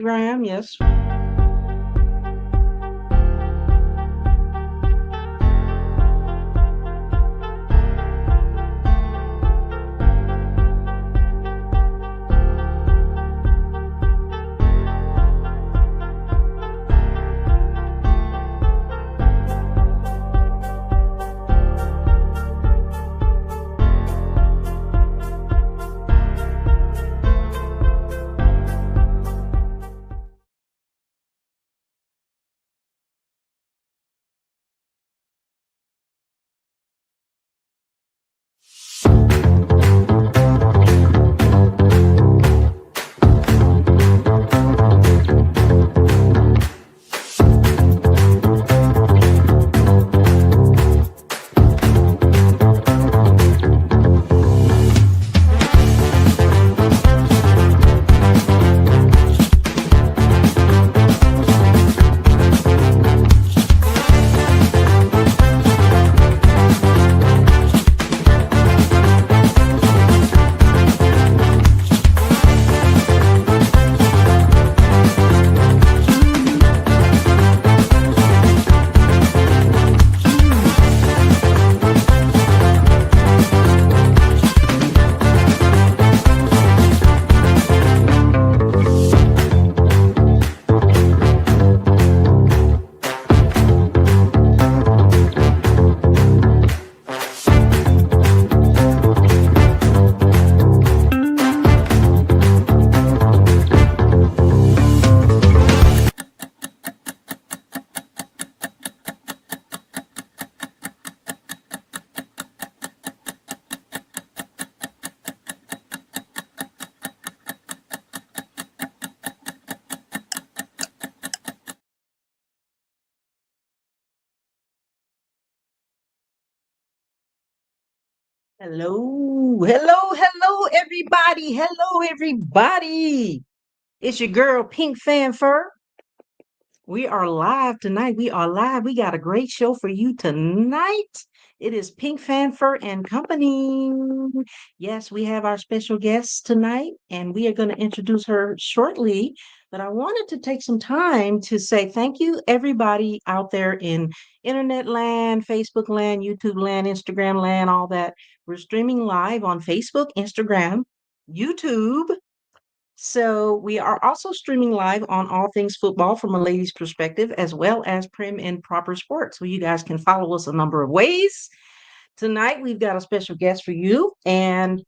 Here I am, yes. Everybody. Hello, everybody. It's your girl, PINKFanFur. We are live tonight. We are live. We got a great show for you tonight. It is PINKFanFur and Company. Yes, we have our special guest tonight, and we are going to introduce her shortly. But I wanted to take some time to say thank you, everybody out there in internet land, Facebook land, YouTube land, Instagram land, all that. We're streaming live on Facebook, Instagram, YouTube. So we are also streaming live on All Things Football from a lady's perspective, as well as Prim and Proper Sports. So you guys can follow us a number of ways. Tonight we've got a special guest for you, and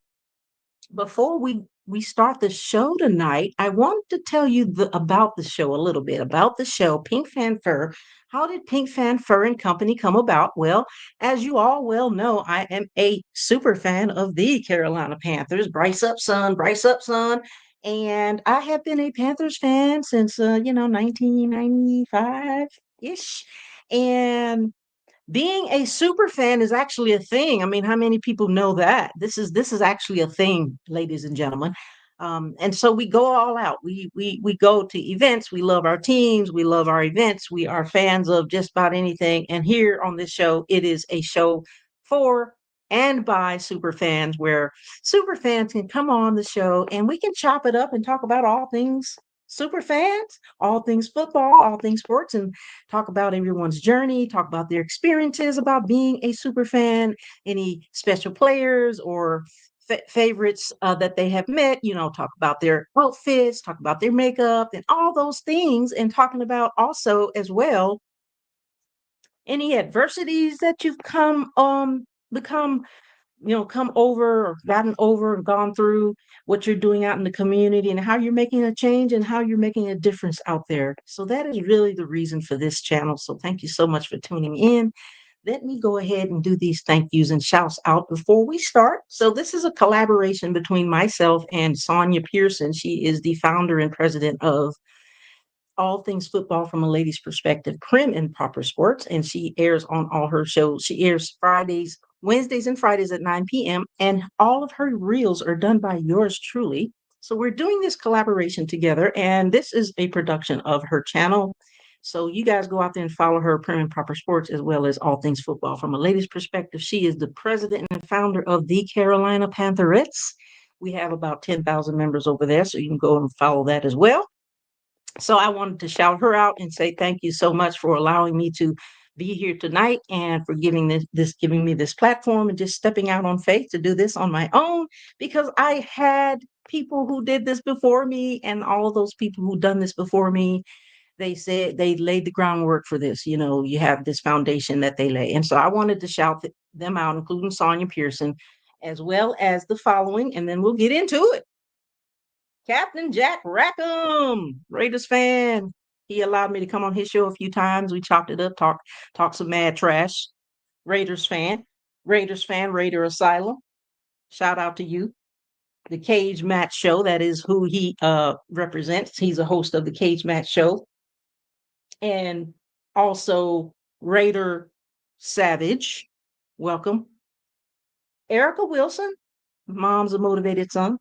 before we start the show tonight, I want to tell you about the show a little bit about the show PINKFanFur. How did PINKFanFur and Company come about? Well, as you all well know, I am a super fan of the Carolina Panthers. Bryce up, son. And I have been a Panthers fan since 1995 ish. And being a super fan is actually a thing. I mean, how many people know that? This is actually a thing, ladies and gentlemen. And so we go all out. We go to events. We love our teams. We love our events. We are fans of just about anything. And here on this show, it is a show for and by super fans, where super fans can come on the show and we can chop it up and talk about all things super fans, all things football, all things sports, and talk about everyone's journey, talk about their experiences about being a super fan, any special players or favorites that they have met, talk about their outfits, talk about their makeup, and all those things, and talking about also as well any adversities that you've become come over or gotten over and gone through, what you're doing out in the community and how you're making a change and how you're making a difference out there. So that is really the reason for this channel. So thank you so much for tuning in. Let me go ahead and do these thank yous and shouts out before we start. So this is a collaboration between myself and Sonia Pearson. She is the founder and president of all things football from a lady's perspective, Prim and Proper Sports, and she airs on all her shows. She airs Wednesdays and Fridays at 9 p.m., and all of her reels are done by yours truly. So we're doing this collaboration together, and this is a production of her channel. So you guys go out there and follow her, Prim and Proper Sports, as well as all things football from a lady's perspective. She is the president and founder of the Carolina Pantherettes. We have about 10,000 members over there, so you can go and follow that as well. So I wanted to shout her out and say thank you so much for allowing me to be here tonight and for giving this giving me this platform and just stepping out on faith to do this on my own, because I had people who did this before me, and all of those people who done this before me, they said they laid the groundwork for this. You know, you have this foundation that they lay. And so I wanted to shout them out, including Sonia Pearson, as well as the following, and then we'll get into it. Captain Jack Rackham, Raiders fan. He allowed me to come on his show a few times. We chopped it up, talked some mad trash. Raiders fan, Raiders fan, Raider Asylum. Shout out to you. The Cage Match Show, that is who he represents. He's a host of the Cage Match Show. And also Raider Savage. Welcome. Erica Wilson, Mom's a Motivated Son.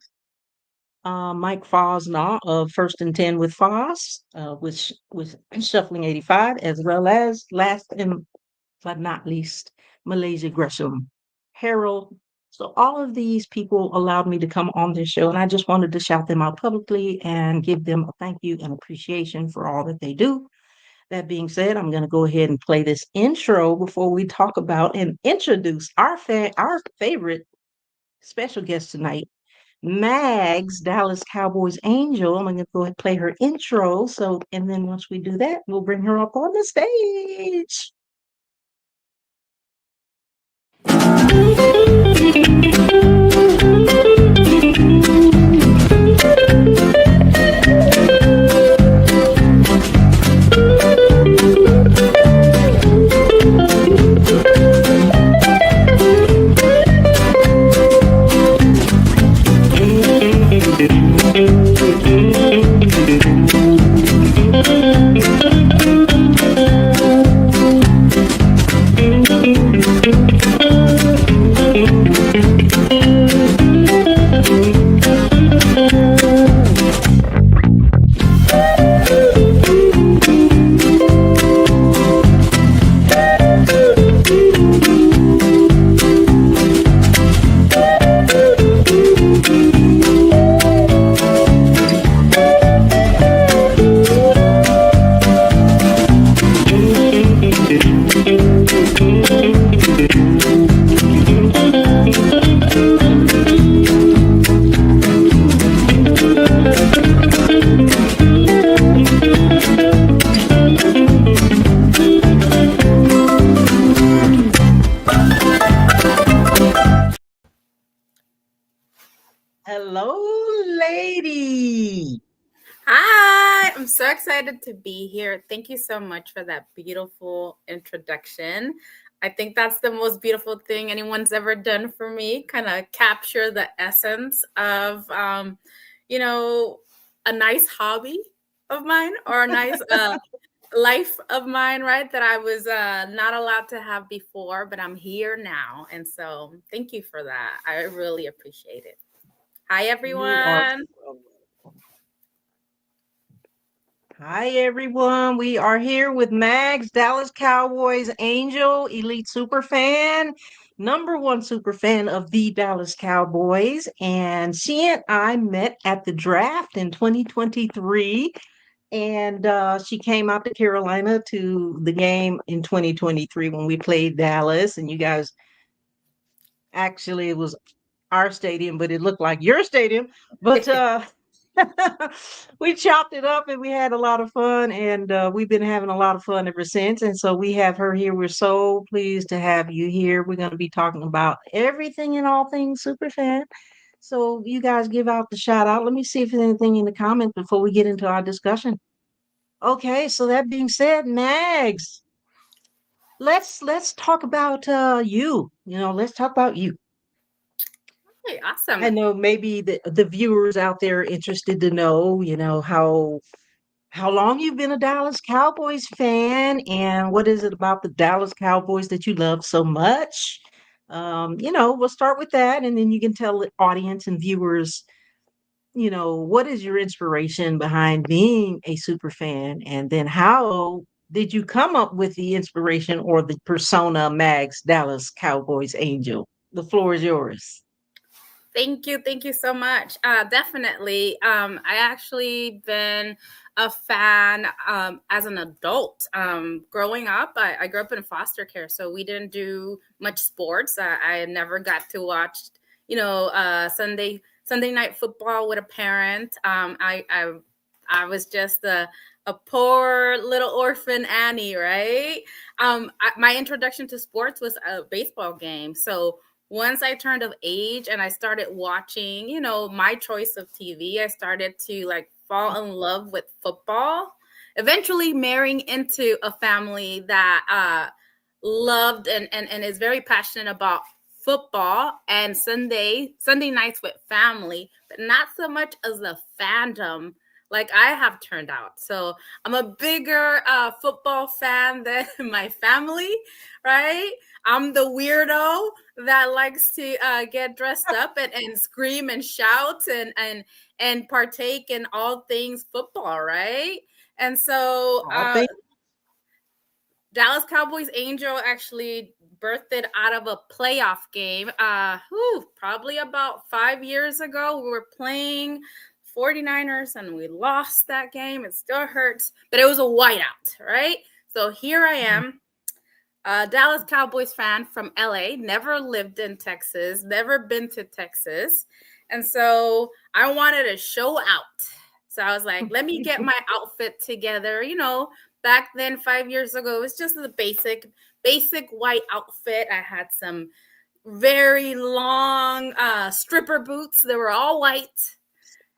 Mike Fosnaw of First and 10 with Foz, which with Shuffling 85, as well as last and but not least, Malaysia Gresham, Harold. So all of these people allowed me to come on this show, and I just wanted to shout them out publicly and give them a thank you and appreciation for all that they do. That being said, I'm going to go ahead and play this intro before we talk about and introduce our favorite special guest tonight, Mags Dallas Cowboys Angel. I'm going to go ahead and play her intro. So, and then once we do that, we'll bring her up on the stage. Hello, lady. Hi, I'm so excited to be here. Thank you so much for that beautiful introduction. I think that's the most beautiful thing anyone's ever done for me, kind of capture the essence of, you know, a nice hobby of mine or a nice life of mine, right? That I was not allowed to have before, but I'm here now. And so thank you for that. I really appreciate it. Hi, You are. everyone. Hi, everyone. We are here with Mags, Dallas Cowboys Angel, elite super fan, number one super fan of the Dallas Cowboys. And she and I met at the draft in 2023. And she came out to Carolina to the game in 2023 when we played Dallas. And you guys, actually, it was our stadium, but it looked like your stadium. But we chopped it up and we had a lot of fun, and we've been having a lot of fun ever since. And so we have her here. We're so pleased to have you here. We're going to be talking about everything and all things superfan. So you guys give out the shout out. Let me see if there's anything in the comments before we get into our discussion. Okay, so that being said, Mags, let's talk about you. Let's talk about you. Hey, awesome. I know maybe the viewers out there are interested to know, how long you've been a Dallas Cowboys fan and what is it about the Dallas Cowboys that you love so much? We'll start with that, and then you can tell the audience and viewers, what is your inspiration behind being a super fan, and then how did you come up with the inspiration or the persona Mags Dallas Cowboys Angel? The floor is yours. Thank you so much. Definitely. I actually been a fan as an adult. Growing up, I grew up in foster care, so we didn't do much sports. I never got to watch, Sunday night football with a parent. I was just a poor little orphan Annie, right? My introduction to sports was a baseball game, so once I turned of age and I started watching, my choice of TV, I started to like fall in love with football. Eventually marrying into a family that loved and is very passionate about football and Sunday nights with family, but not so much as the fandom like I have turned out. So I'm a bigger football fan than my family, right? I'm the weirdo that likes to get dressed up and scream and shout and partake in all things football, right? And so All things. Dallas Cowboys Angel actually birthed out of a playoff game. Probably about 5 years ago. We were playing 49ers and we lost that game. It still hurts, but it was a whiteout, right? So here I am, a Dallas Cowboys fan from LA, never lived in Texas, never been to Texas. And so I wanted to show out. So I was like, let me get my outfit together. Back then, 5 years ago, it was just the basic white outfit. I had some very long stripper boots. They were all white.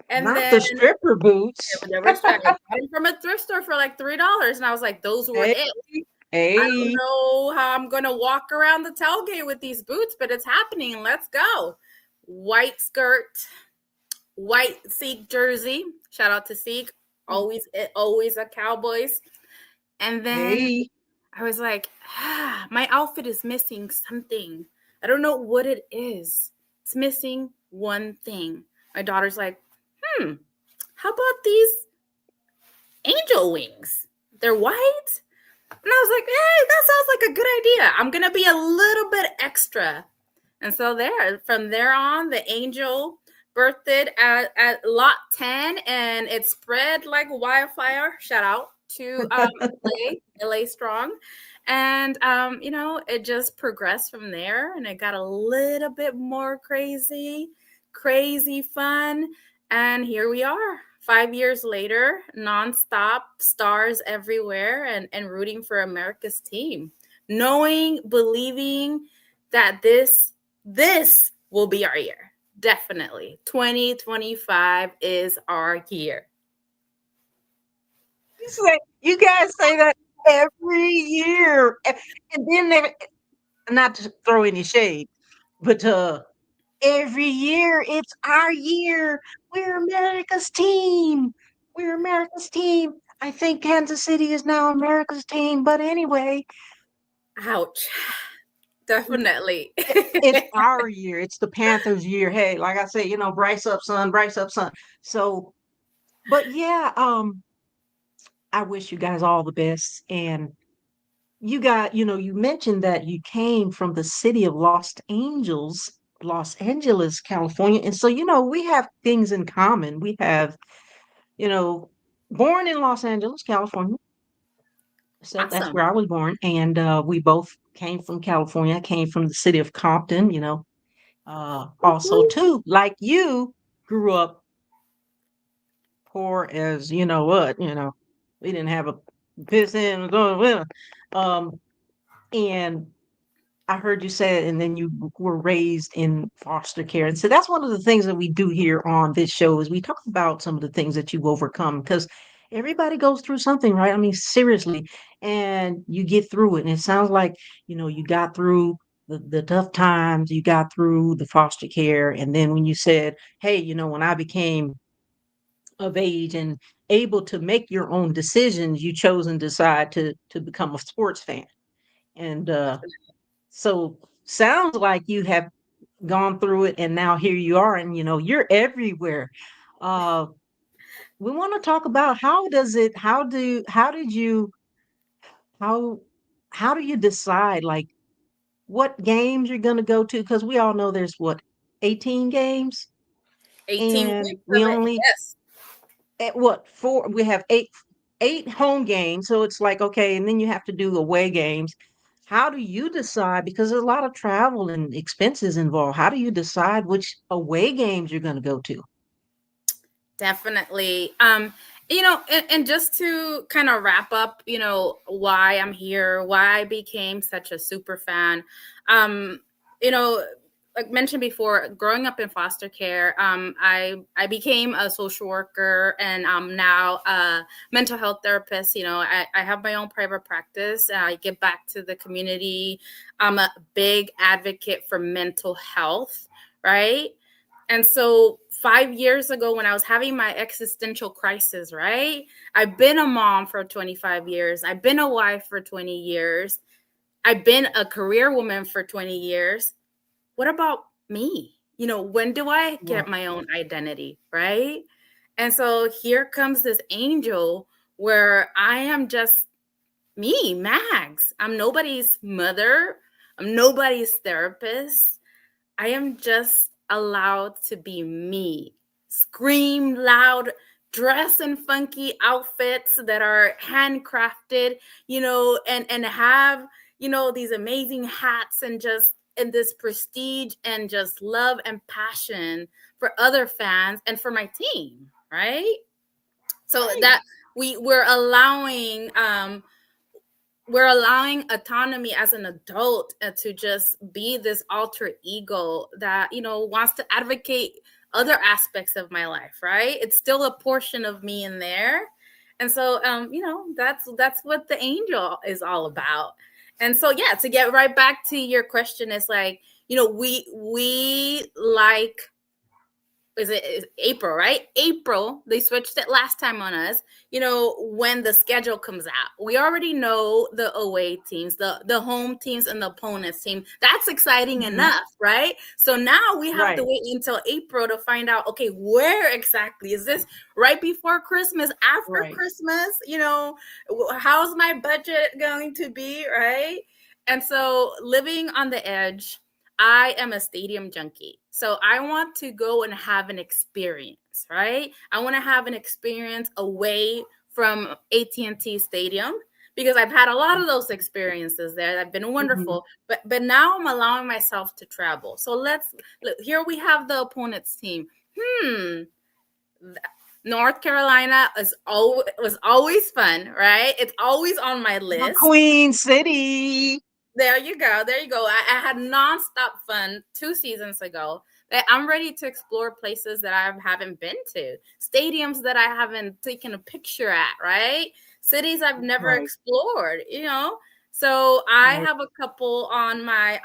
And Not then the stripper boots. they were striped. I got them from a thrift store for like $3. And I was like, those were Hey, it. I don't hey, know how I'm going to walk around the tailgate with these boots, but it's happening. Let's go. White skirt, white Seek jersey. Shout out to Seek. Always a Cowboys. And then hey. I was like, my outfit is missing something. I don't know what it is. It's missing one thing. My daughter's like, how about these angel wings? They're white? And I was like, hey, that sounds like a good idea. I'm going to be a little bit extra. And so from there on, the angel birthed at lot 10 and it spread like wildfire. Shout out to LA Strong. And, it just progressed from there and it got a little bit more crazy fun. And here we are. 5 years later, nonstop, stars everywhere, and rooting for America's team, knowing, believing that this will be our year. Definitely, 2025 is our year. You guys say that every year, and then not to throw any shade, but every year it's our year. We're America's team. We're America's team. I think Kansas City is now America's team, but anyway, Ouch. Definitely. it's our year. It's the Panthers' year. Hey, like I say, brace up, son, brace up, son. So, but yeah, I wish you guys all the best. And you mentioned that you came from the city of Los Angeles, California. And so, we have things in common. We have, you know, born in Los Angeles, California. So that's Awesome. where I was born. And we both came from California. I came from the city of Compton, also too, like you grew up poor as what, we didn't have a piss in. Um, and I heard you say it, and then you were raised in foster care. And so that's one of the things that we do here on this show is we talk about some of the things that you've overcome because everybody goes through something, right? I mean, seriously, and you get through it. And it sounds like, you got through the tough times, you got through the foster care. And then when you said, hey, when I became of age and able to make your own decisions, you chose and decide to become a sports fan. And so sounds like you have gone through it and now here you are and you're everywhere. Uh we want to talk about how how do you decide like what games you're going to go to because we all know there's what 18 games, 18 and weeks we of it. only Yes. at what four we have eight home games, so it's like okay, and then you have to do away games. How do you decide, because there's a lot of travel and expenses involved, how do you decide which away games you're going to go to? Definitely. And just to kind of wrap up, why I'm here, why I became such a super fan. Um, you know, like mentioned before, growing up in foster care, I became a social worker, and I'm now a mental health therapist. I have my own private practice. I give back to the community. I'm a big advocate for mental health, right? And so 5 years ago, when I was having my existential crisis, right? I've been a mom for 25 years. I've been a wife for 20 years. I've been a career woman for 20 years. What about me? When do I Right. get my own identity, right? And so here comes this angel where I am just me, Mags. I'm nobody's mother. I'm nobody's therapist. I am just allowed to be me. Scream loud, dress in funky outfits that are handcrafted, and have, these amazing hats and just and this prestige and just love and passion for other fans and for my team, right? So Right. that we're allowing autonomy as an adult to just be this alter ego that wants to advocate other aspects of my life, right? It's still a portion of me in there. And so that's what the angel is all about. And so yeah, to get right back to your question, is like, we like, is April, right? April, they switched it last time on us. When the schedule comes out, we already know the away teams, the home teams, and the opponents team. That's exciting Hmm. enough, right? So now we have to Right. wait until April to find out, okay, where exactly is this? Right before Christmas, after Right. Christmas? How's my budget going to be, right? And so living on the edge, I am a stadium junkie. So I want to go and have an experience, right? I want to have an experience away from AT&T Stadium, because I've had a lot of those experiences there. That've been Hmm. wonderful. But now I'm allowing myself to travel. So let's look, here we have the opponent's team. Hmm. North Carolina was always fun, right? It's always on my The list. Queen City. There you go. There you go. I had nonstop fun 2 seasons ago. That I'm ready to explore places that I haven't been to, stadiums that I haven't taken a picture at, right? Cities I've never Right. explored. So I Right. have a couple on my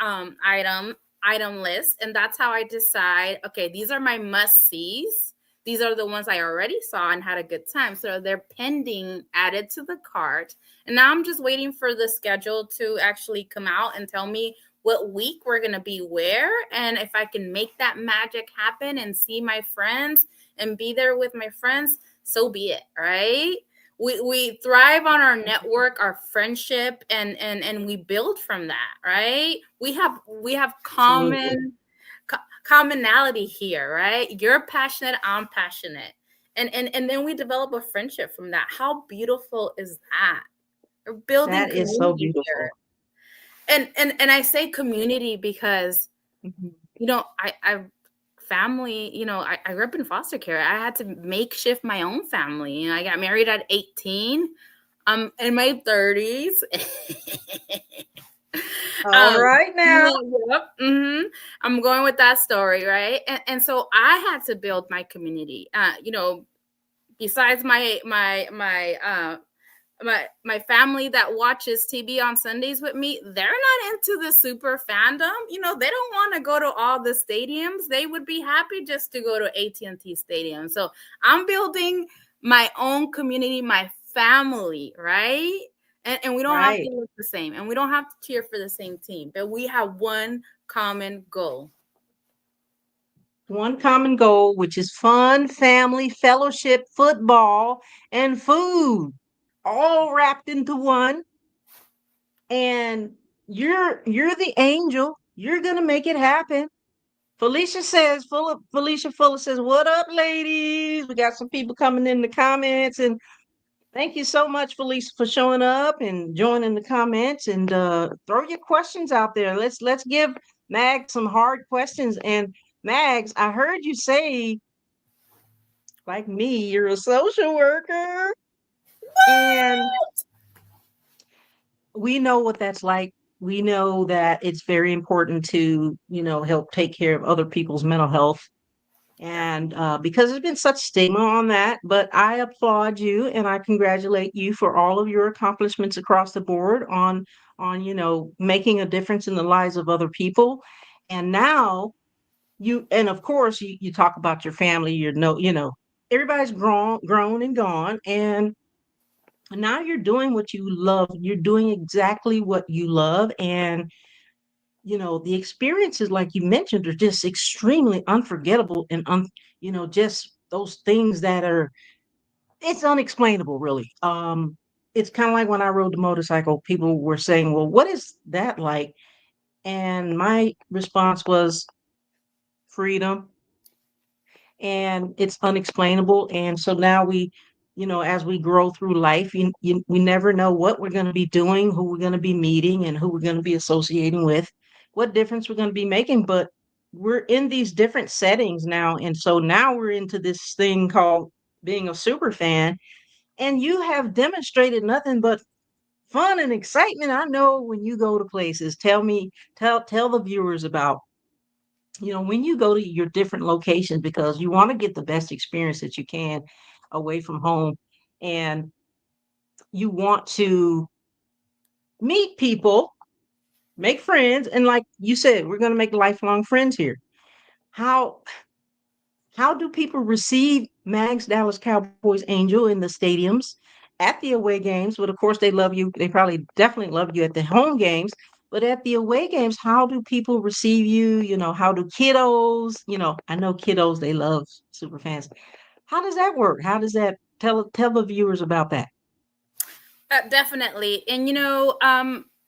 item list, and that's how I decide. Okay, these are my must sees. These are the ones I already saw and had a good time. So they're pending added to the cart. And now I'm just waiting for the schedule to actually come out and tell me what week we're going to be where. And if I can make that magic happen and see my friends and be there with my friends, so be it, right? We thrive on our network, our friendship, and we build from that, right? We have Absolutely. commonality here, right? You're passionate, I'm passionate. And then we develop a friendship from that. How beautiful is that? We're building That is so community beautiful. here. And I say community because Mhm. I family, I grew up in foster care. I had to makeshift my own family. I got married at 18. I'm in my 30s. All right now. Yep, I'm going with that story, right? And so I had to build my community. Besides my family that watches TV on Sundays with me, they're not into the super fandom. They don't want to go to all the stadiums. They would be happy just to go to AT&T Stadium. So I'm building my own community, my family, right? And we don't have to Right. look the same, and we don't have to cheer for the same team, but we have one common goal. One common goal, which is fun, family, fellowship, football, and food, all wrapped into one. And you're the angel. You're gonna make it happen. Felicia Fuller says, "What up, ladies?" We got some people coming in the comments, and thank you so much, Felicia, for showing up and joining the comments. And throw your questions out there. Let's give Mag some hard questions. And Mags, I heard you say, like me, you're a social worker, and we know what that's like. We know that it's very important to, help take care of other people's mental health. And because there's been such stigma on that, but I applaud you and I congratulate you for all of your accomplishments across the board on making a difference in the lives of other people. And now and of course you talk about your family, everybody's grown and gone, and now you're doing what you love. You're doing exactly what you love. And the experiences, like you mentioned, are just extremely unforgettable and just those things that are, it's unexplainable, really. It's kind of like when I rode the motorcycle, people were saying, well, what is that like? And my response was freedom, and it's unexplainable. And so now as we grow through life, we never know what we're going to be doing, who we're going to be meeting, and who we're going to be associating with, what difference we're going to be making. But we're in these different settings now. And so now we're into this thing called being a super fan. And you have demonstrated nothing but fun and excitement. I know when you go to places, tell the viewers about when you go to your different locations, because you want to get the best experience that you can away from home, and you want to meet people, make friends, and like you said, we're going to make lifelong friends here. How how do people receive Mags Dallas Cowboys Angel in the stadiums, at the away games? But of course, they love you. They probably definitely love you at the home games. But at the away games, how do people receive you? How do kiddos? I know kiddos, they love super fans. How does that work? How does that tell the viewers about that? Definitely. And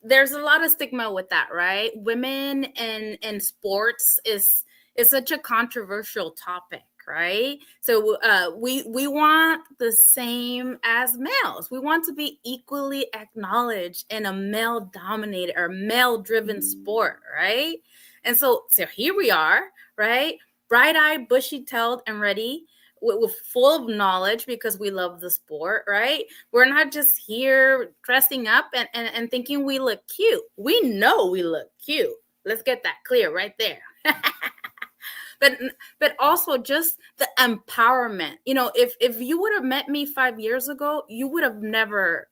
there's a lot of stigma with that, right? Women in sports is such a controversial topic, right? So we want the same as males. We want to be equally acknowledged in a male dominated or male driven sport, right? And so here we are, right? Bright-eyed, bushy-tailed, and ready with full of knowledge because we love the sport, right? We're not just here dressing up and thinking we look cute. We know we look cute. Let's get that clear right there. but but also just the empowerment. If you would have met me 5 years ago, you would have never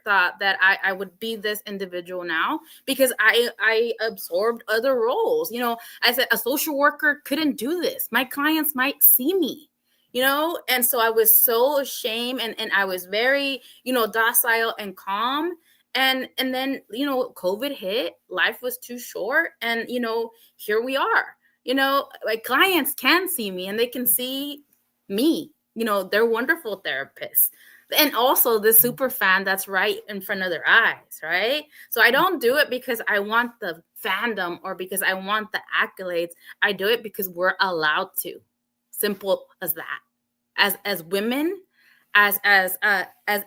thought that I would be this individual now, because I absorbed other roles. I said a social worker couldn't do this. My clients might see me, and so I was so ashamed, and I was very, docile and calm. And then, COVID hit, life was too short. And, here we are, like clients can see me and they can see me, they're wonderful therapists. And also the super fan that's right in front of their eyes, right? So I don't do it because I want the fandom or because I want the accolades. I do it because we're allowed to. Simple as that. As women, as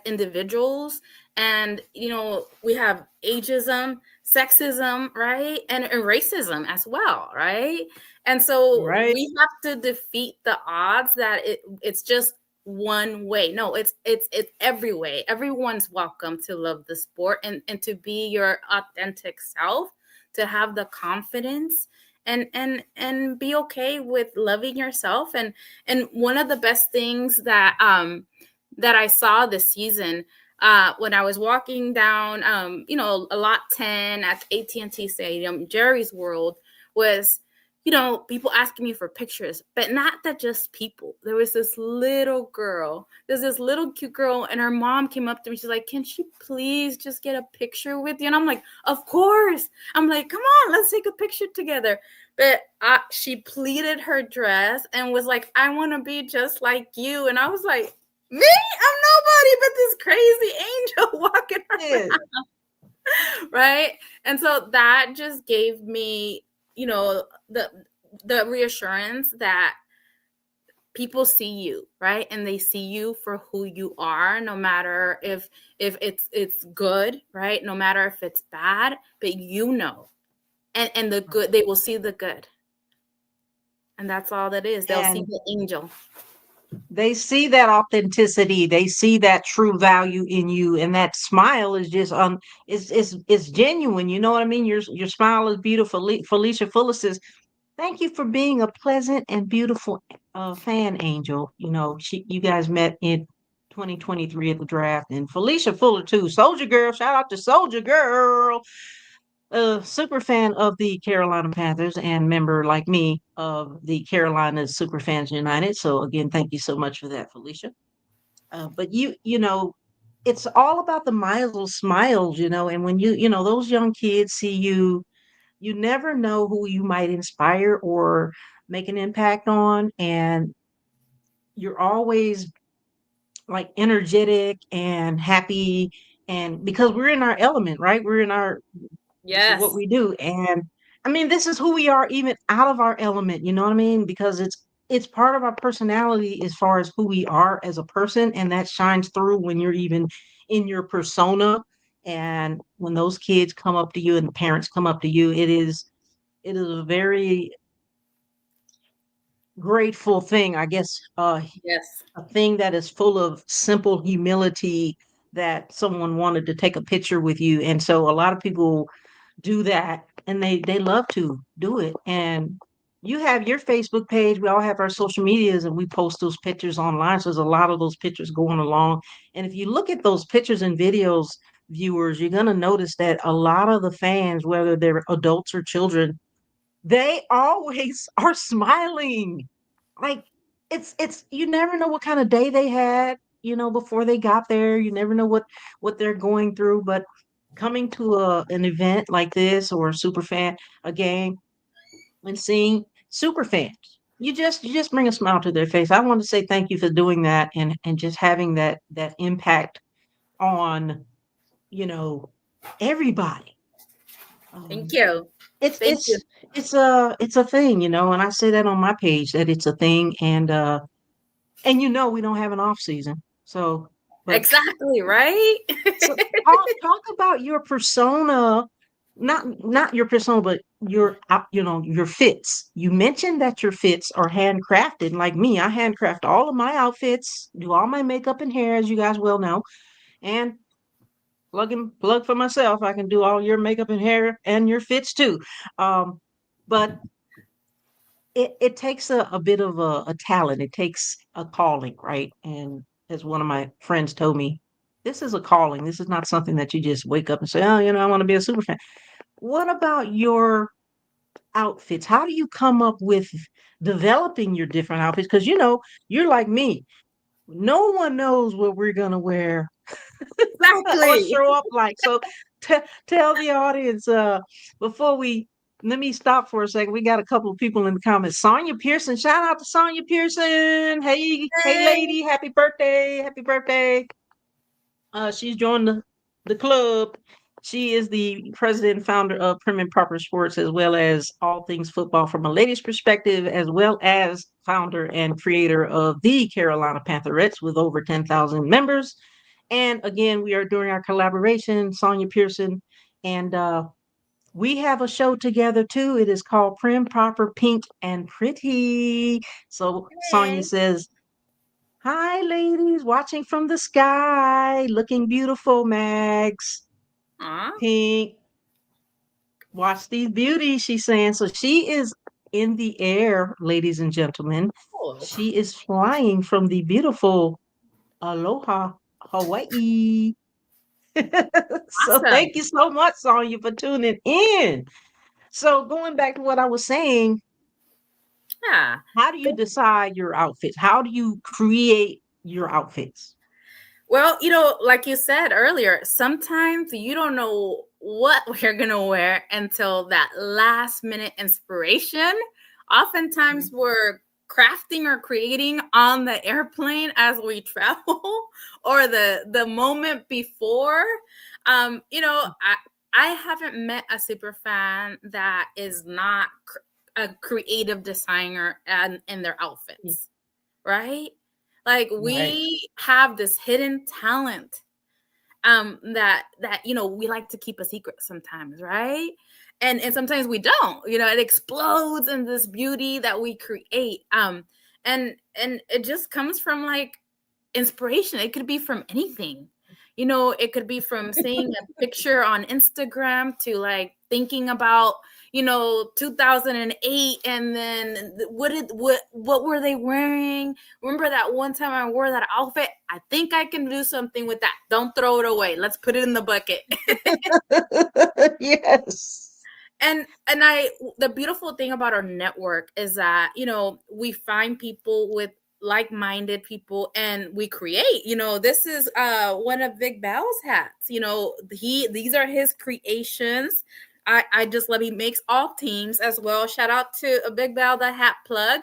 individuals, and we have ageism, sexism, right, and racism as well, right? And so Right. we have to defeat the odds that it's just one way. No, it's every way. Everyone's welcome to love the sport and to be your authentic self, to have the confidence and be okay with loving yourself. And one of the best things that I saw this season, when I was walking down a lot 10 at the AT&T Stadium, Jerry's World, was people asking me for pictures, but not that just people. There was this little girl. There's this little cute girl, and her mom came up to me. She's like, "Can she please just get a picture with you?" And I'm like, "Of course." I'm like, "Come on, let's take a picture together." But she pleated her dress and was like, "I want to be just like you." And I was like, "Me? I'm nobody but this crazy angel walking around." Yeah. Right? And so that just gave me you know, the reassurance that people see you, right? And they see you for who you are, no matter if it's good, right? No matter if it's bad, but you know. And the good, they will see the good. And that's all that is. They'll see And the angel. they see that authenticity, they see that true value in you, and that smile is just it's genuine, you know what I mean? Your smile is beautiful. Felicia Fuller says, thank you for being a pleasant and beautiful fan, Angel. You know, you guys met in 2023 at the draft, and Felicia Fuller too. Soldier Girl, shout out to Soldier Girl. A super fan of the Carolina Panthers and member like me of the Carolina Super Fans United. So again, thank you so much for that, Felicia. But you know, it's all about the miles smiles, you know, and when you know, those young kids see you, you never know who you might inspire or make an impact on. And you're always like energetic and happy. And because we're in our element, right? This is what Yes. we do. And I mean, this is who we are even out of our element, you know what I mean? Because it's part of our personality as far as who we are as a person, and that shines through when you're even in your persona. And when those kids come up to you and the parents come up to you, it is a very grateful thing, I guess, Yes. a thing that is full of simple humility, that someone wanted to take a picture with you. And so a lot of people do that, and they love to do it. And you have your Facebook page, we all have our social medias, and we post those pictures online, so there's a lot of those pictures going along. And if you look at those pictures and videos, viewers, you're going to notice that a lot of the fans, whether they're adults or children, they always are smiling. Like, it's you never know what kind of day they had, you know, before they got there. You never know what they're going through. But coming to an event like this, or a super fan, a game, and seeing super fans, you just bring a smile to their face. I want to say thank you for doing that, and just having that impact on, you know, everybody. Thank Um, you. it's Thank you. it's it's a thing, you know, and I say that on my page, that it's a thing. And you know, we don't have an off season. So, but Exactly, right? so talk about your persona, not your persona, but your you know, your fits. You mentioned that your fits are handcrafted. Like me, I handcraft all of my outfits, do all my makeup and hair, as you guys well know, and plug for myself. I can do all your makeup and hair and your fits too. But it takes a bit of a talent. It takes a calling, right? And as one of my friends told me, this is a calling. This is not something that you just wake up and say, oh, you know, I want to be a super fan. What about your outfits? How do you come up with developing your different outfits? Because, you know, you're like me. No one knows what we're going to wear or Exactly. show up like. So tell the audience, before we let me stop for a second. We got a couple of people in the comments. Sonia Pearson, shout out to Sonia Pearson. Hey Hey. lady, happy birthday. Happy birthday. She's joined the club. She is the president and founder of Prim and Proper Sports, as well as all things football from a lady's perspective, as well as founder and creator of the Carolina Pantherettes with over 10,000 members. And again, we are doing our collaboration, Sonia Pearson, and we have a show together too. It is called Prim, Proper, Pink, and Pretty. So Sonia Hey. says, hi, ladies, watching from the sky, looking beautiful, Mags. Aw. Pink, watch these beauties, she's saying. So she is in the air, ladies and gentlemen. Oh, She is flying from the beautiful Aloha, Hawaii. So awesome. thank you so much, Sonya, for tuning in. So going back to what I was saying, Yeah. how do you decide your outfits? How do you create your outfits? Well, like you said earlier, sometimes you don't know what we're going to wear until that last minute inspiration. Oftentimes Mhm. we're crafting or creating on the airplane as we travel or the moment before. Um, you know, I haven't met a super fan that is not a creative designer and in their Mm, outfits, right? Like right. we have this hidden talent that we like to keep a secret sometimes, right? And sometimes we don't. It explodes in this beauty that we create. And it just comes from like inspiration. It could be from anything. It could be from seeing a picture on Instagram to like thinking about 2008, and then what were they wearing? Remember that one time I wore that outfit? I think I can do something with that. Don't throw it away. Let's put it in the bucket. Yes. And the beautiful thing about our network is that we find people with like-minded people, and we create. This is one of Big Bell's hats. These are his creations. I just love, he makes all teams as well. Shout out to a Big Bell, the hat plug.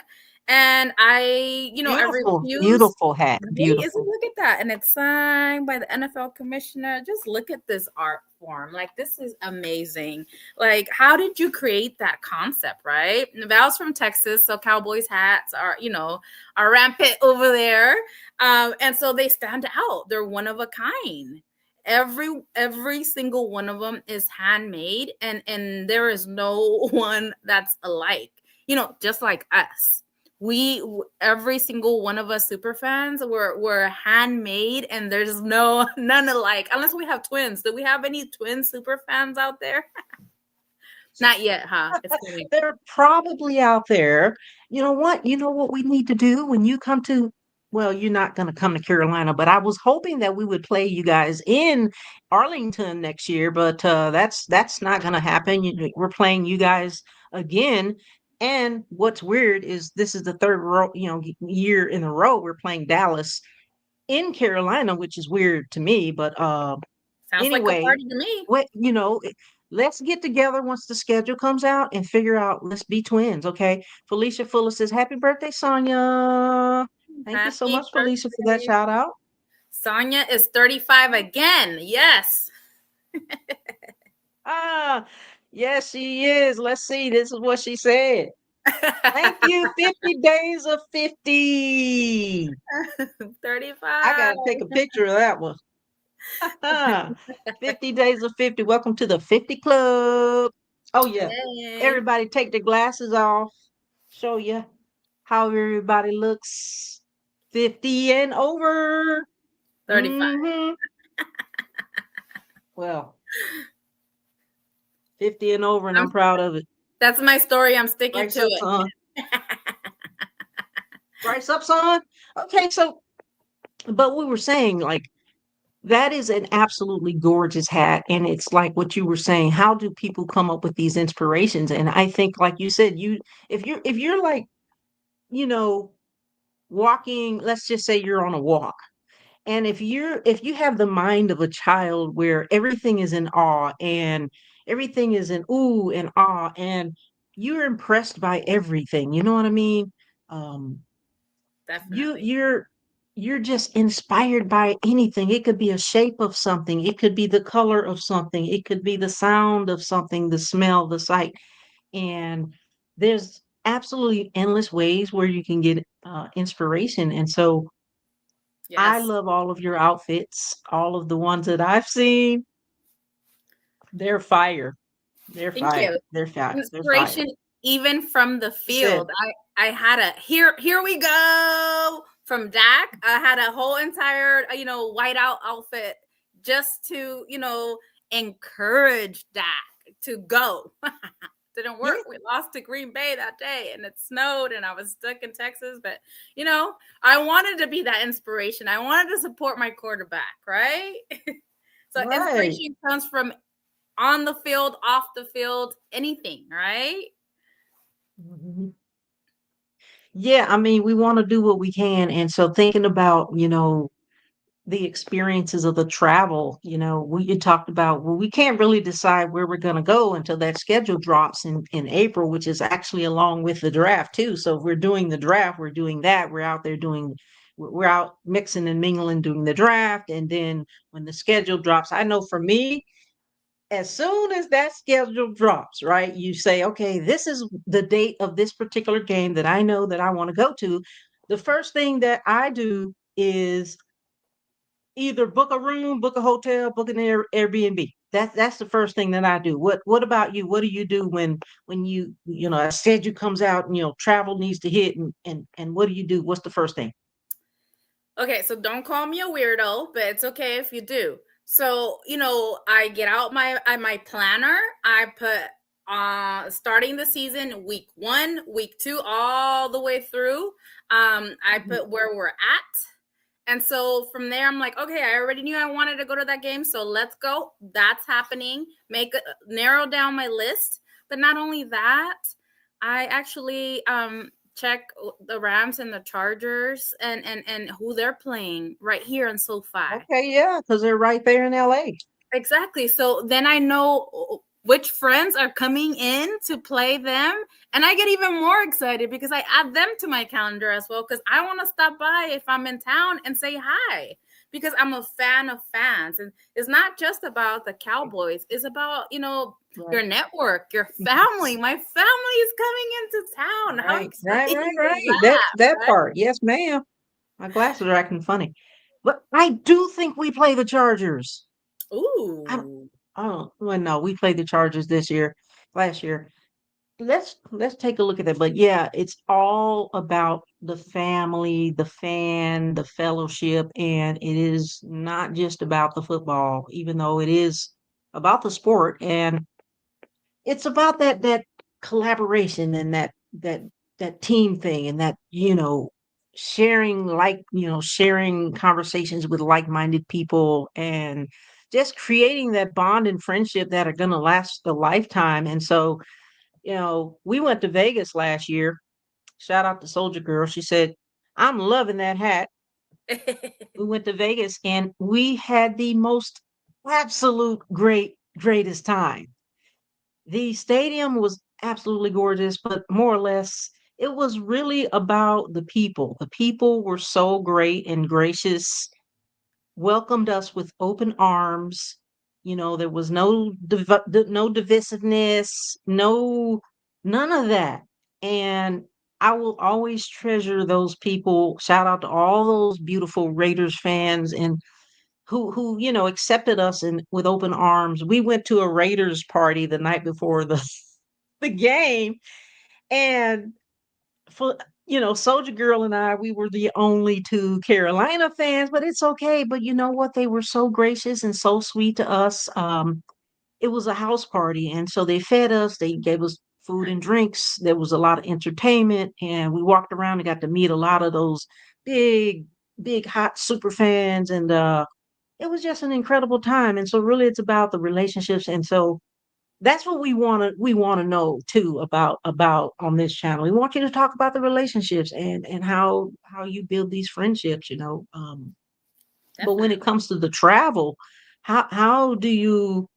And I Beautiful, refuse. beautiful hat. Right? Isn't, Beautiful. look at that. And it's signed by the NFL commissioner. Just look at this art form. Like, this is amazing. Like, how did you create that concept, right? And Val's from Texas, so Cowboys hats are rampant over there. And so they stand out. They're one of a kind. Every single one of them is handmade, and there is no one that's alike. Just like us, every single one of us super fans were handmade, and there's none alike, unless we have twins. Do we have any twin super fans out there? Not yet, huh? It's coming. They're probably out there. You know what? You know what we need to do when you come to, well, you're not going to come to Carolina, but I was hoping that we would play you guys in Arlington next year, but that's not going to happen. We're playing you guys again. And what's weird is this is the year in a row we're playing Dallas in Carolina, which is weird to me, but Sounds like a anyway, party to me. let's get together once the schedule comes out and figure out, let's be twins, okay? Felicia Fuller says, Happy birthday, Sonia. Thank you so Happy much, Felicia, for that birthday. shout out. Sonia is 35 again. Yes. Ah, yes, she is. Let's see. This is what she said. Thank you. 50 days of 50. I 35. got to take a picture of that one. 50 days of 50. Welcome to the 50 Club. Oh, yeah. Yay. Everybody take their glasses off. Show you how everybody looks 50 and over. 35. Well, 50 and over, and I'm I'm proud of it. That's my story. I'm sticking Bryce to up, it. son. Bryce up, son. Okay, so, but we were saying, like, that is an absolutely gorgeous hat. And it's like what you were saying. How do people come up with these inspirations? And I think, like you said, if you're like, you know, walking, let's just say you're on a walk. And if you have the mind of a child where everything is in awe and everything is in ooh and ah, and you're impressed by everything, you know what I mean? Um, you Definitely. you're you're just inspired by anything. It could be a shape of something, it could be the color of something, it could be the sound of something, the smell, the sight. And there's absolutely endless ways where you can get inspiration. And so I Yes. love all of your outfits, all of the ones that I've seen. They're fire. They're Thank fire. you. They're fire. They're fire. Inspiration even from the She said, field. I had a here we go from Dak. I had a whole entire whiteout outfit just to encourage Dak to go. Didn't yeah, work. We lost to Green Bay that day, and it snowed, and I was stuck in Texas. But I wanted to be that inspiration. I wanted to support my quarterback, right? So right. inspiration comes from on the field, off the field, anything, right? Mhm. Yeah, I mean, we want to do what we can. And so thinking about, the experiences of the travel, we you talked about, well, we can't really decide where we're going to go until that schedule drops in April, which is actually along with the draft too. So if we're doing the draft, we're doing that. We're out there we're out mixing and mingling, doing the draft. And then when the schedule drops, I know for me, as soon as that schedule drops, right? You say, okay, this is the date of this particular game that I know that I want to go to. The first thing that I do is either book a room, book a hotel, book an Airbnb. That's the first thing that I do. What about you? What do you do when you know a schedule comes out and travel needs to hit and what do you do? What's the first thing? Okay, so don't call me a weirdo, but it's okay if you do. So, I get out my planner. I put starting the season week 1, week 2, all the way through. I Mhm. put where we're at. And so from there, I'm like, okay, I already knew I wanted to go to that game, so let's go. That's happening. Narrow down my list. But not only that, I actually check the Rams and the Chargers and who they're playing right here in SoFi. Okay, yeah, because they're right there in LA. Exactly. So then I know which friends are coming in to play them. And I get even more excited because I add them to my calendar as well because I want to stop by if I'm in town and say hi because I'm a fan of fans. And it's not just about the Cowboys, it's about, Right. your network, your family. My family is coming into town. How Right, right, right, exciting is right. that? That Right? part. Yes, ma'am. My glasses are acting funny. But I do think we play the Chargers. I don't, Ooh. well, no, we played the Chargers this year, last year. Let's take a look at that. But yeah, it's all about the family, the fan, the fellowship, and it is not just about the football, even though it is about the sport. And it's about that collaboration and that team thing and that sharing sharing conversations with like-minded people and just creating that bond and friendship that are going to last a lifetime. And so we went to Vegas last year. Shout out to Soldier Girl. She said, I'm loving that hat. We went to Vegas and we had the most absolute greatest time. The stadium was absolutely gorgeous, but more or less, it was really about the people. The people were so great and gracious, welcomed us with open arms. There was no divisiveness, none of that. And I will always treasure those people. Shout out to all those beautiful Raiders fans and who accepted us in with open arms. We went to a Raiders party the night before the the game, and for Soldier Girl and I, we were the only two Carolina fans, but it's okay. But you know what? They were so gracious and so sweet to us. It was a house party, and so they fed us. They gave us food and drinks. There was a lot of entertainment, and we walked around and got to meet a lot of those big, big hot super fans, and it was just an incredible time. And so really it's about the relationships. And so that's what we want to know too about on this channel. We want you to talk about the relationships and how you build these friendships. But when it Definitely. comes to the travel, how do you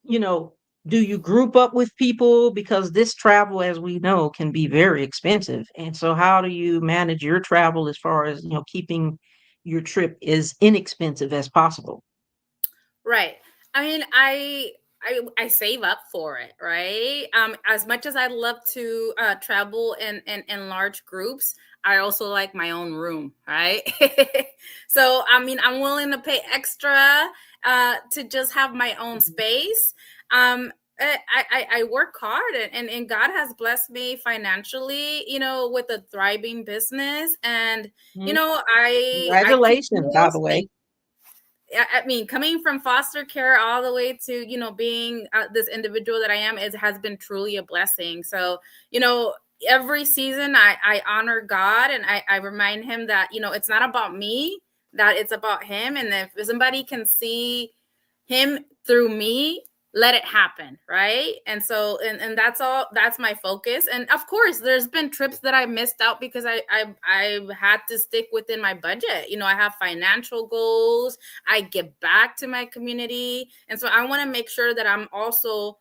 know do you group up with people, because this travel, as we know, can be very expensive? And so how do you manage your travel as far as keeping your trip as inexpensive as possible? Right. I mean, I save up for it, right? As much as I love to travel in large groups, I also like my own room, right? So I mean, I'm willing to pay extra to just have my own space. I work hard and God has blessed me financially, with a thriving business, and Mhm. I keep Congratulations, by meals. the way. I mean, coming from foster care all the way to being this individual that I am, it has been truly a blessing. So every season I honor God and I remind Him that it's not about me, that it's about Him, and if somebody can see Him through me, let it happen, right? And so and that's all, that's my focus. And of course there's been trips that I missed out because I had to stick within my budget. I have financial goals, I give back to my community. And so I want to make sure that I'm also,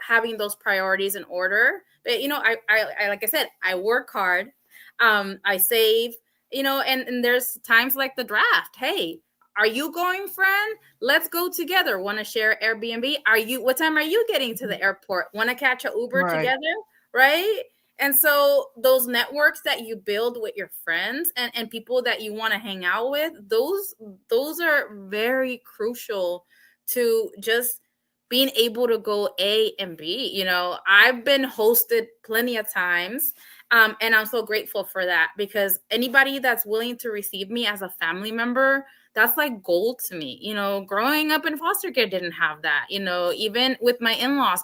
having those priorities in order. But, I like I said, I work hard, I save, and there's times like the draft. Hey, Are you going, friend? Let's go together. Want to share Airbnb? What time are you getting to the airport? Want to catch a Uber Right. together? Right? And so those networks that you build with your friends and people that you want to hang out with, those are very crucial to just being able to go A and B. I've been hosted plenty of times. And I'm so grateful for that, because anybody that's willing to receive me as a family member, that's like gold to me. Growing up in foster care didn't have that. Even with my in-laws,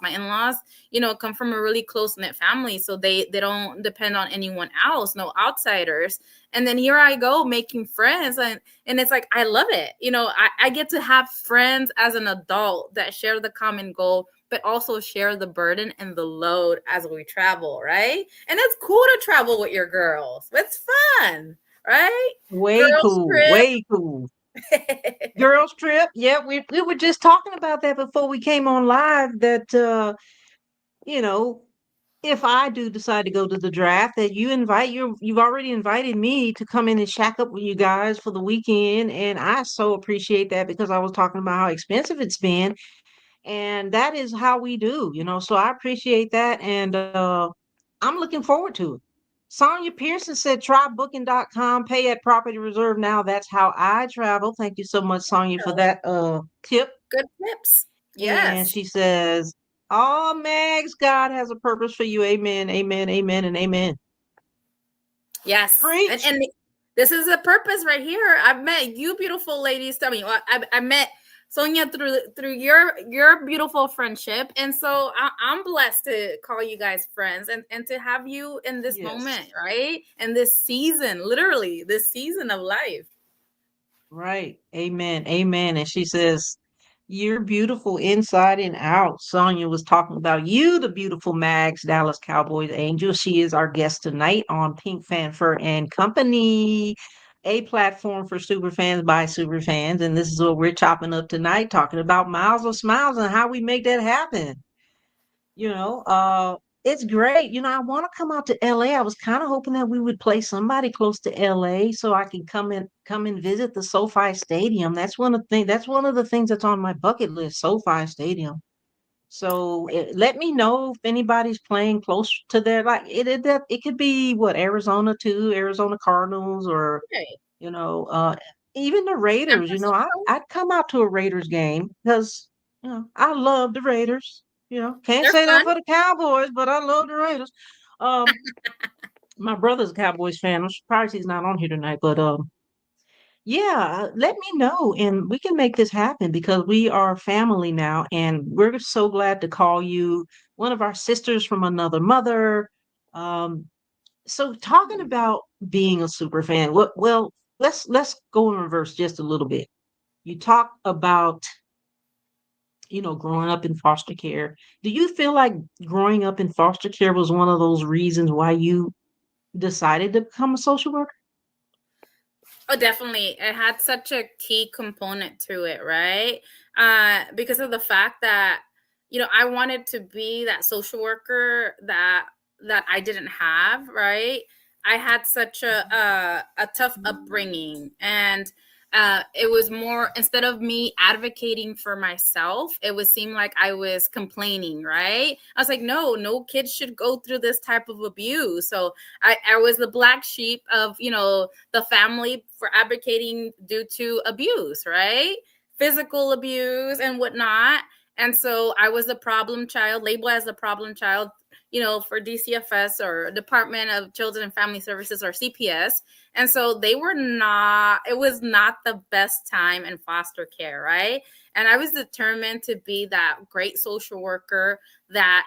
come from a really close-knit family, so they don't depend on anyone else, no outsiders. And then here I go making friends, and it's like, I love it. I get to have friends as an adult that share the common goal, but also share the burden and the load as we travel, right? And it's cool to travel with your girls. It's fun, right? Way Girls cool. trip. Way cool. Girls trip. Yeah, we were just talking about that before we came on live, that you know, if I do decide to go to the draft, that you've already invited me to come in and shack up with you guys for the weekend, and I so appreciate that, because I was talking about how expensive it's been, and that is how we do. So I appreciate that, and I'm looking forward to it. Sonia Pearson said, try booking.com, pay at property reserve now. That's how I travel. Thank you so much, Sonia, for that tip. Good tips. And Yes. she says, "Oh, Mags, God has a purpose for you. Amen, amen, amen, and amen." Yes. And Preach. this is a purpose right here. I've met you beautiful ladies. Tell me, I met Sonia through your beautiful friendship. And so I'm blessed to call you guys friends, and to have you in this Yes. moment, right? And this season, literally this season of life. Right. Amen. Amen. And she says, "You're beautiful inside and out." Sonia was talking about you, the beautiful Mags Dallas Cowboys Angel. She is our guest tonight on Pink Fanfur and Company, a platform for super fans by super fans. And this is what we're chopping up tonight, talking about Miles of Smiles and how we make that happen. you know uh it's great. I want to come out to LA. I was kind of hoping that we would play somebody close to LA so I can come and visit the SoFi Stadium. That's one of the things that's on my bucket list, SoFi Stadium. So let me know if anybody's playing close to there. Like it could be what, Arizona too, Arizona Cardinals, or Okay. you know, uh, even the San Raiders. Francisco, I'd come out to a Raiders game because I love the Raiders. Can't they're say that fun. for the Cowboys, but I love the Raiders. Um, my brother's a Cowboys fan. I'm surprised he's not on here tonight, but yeah, let me know and we can make this happen, because we are family now, and we're so glad to call you one of our sisters from another mother. Um, so talking about being a super fan, well, let's go in reverse just a little bit. You talk about, growing up in foster care. Do you feel like growing up in foster care was one of those reasons why you decided to become a social worker? Oh, definitely. It had such a key component to it, right? Because of the fact that, I wanted to be that social worker that I didn't have, right? I had such a tough upbringing, and it was more, instead of me advocating for myself, it would seem like I was complaining, right? I was like, no kids should go through this type of abuse. So I was the black sheep of, the family for advocating due to abuse, right? Physical abuse and whatnot. And so I was the problem child, labeled as the problem child, for DCFS, or Department of Children and Family Services, or CPS. And so it was not the best time in foster care, right? And I was determined to be that great social worker that,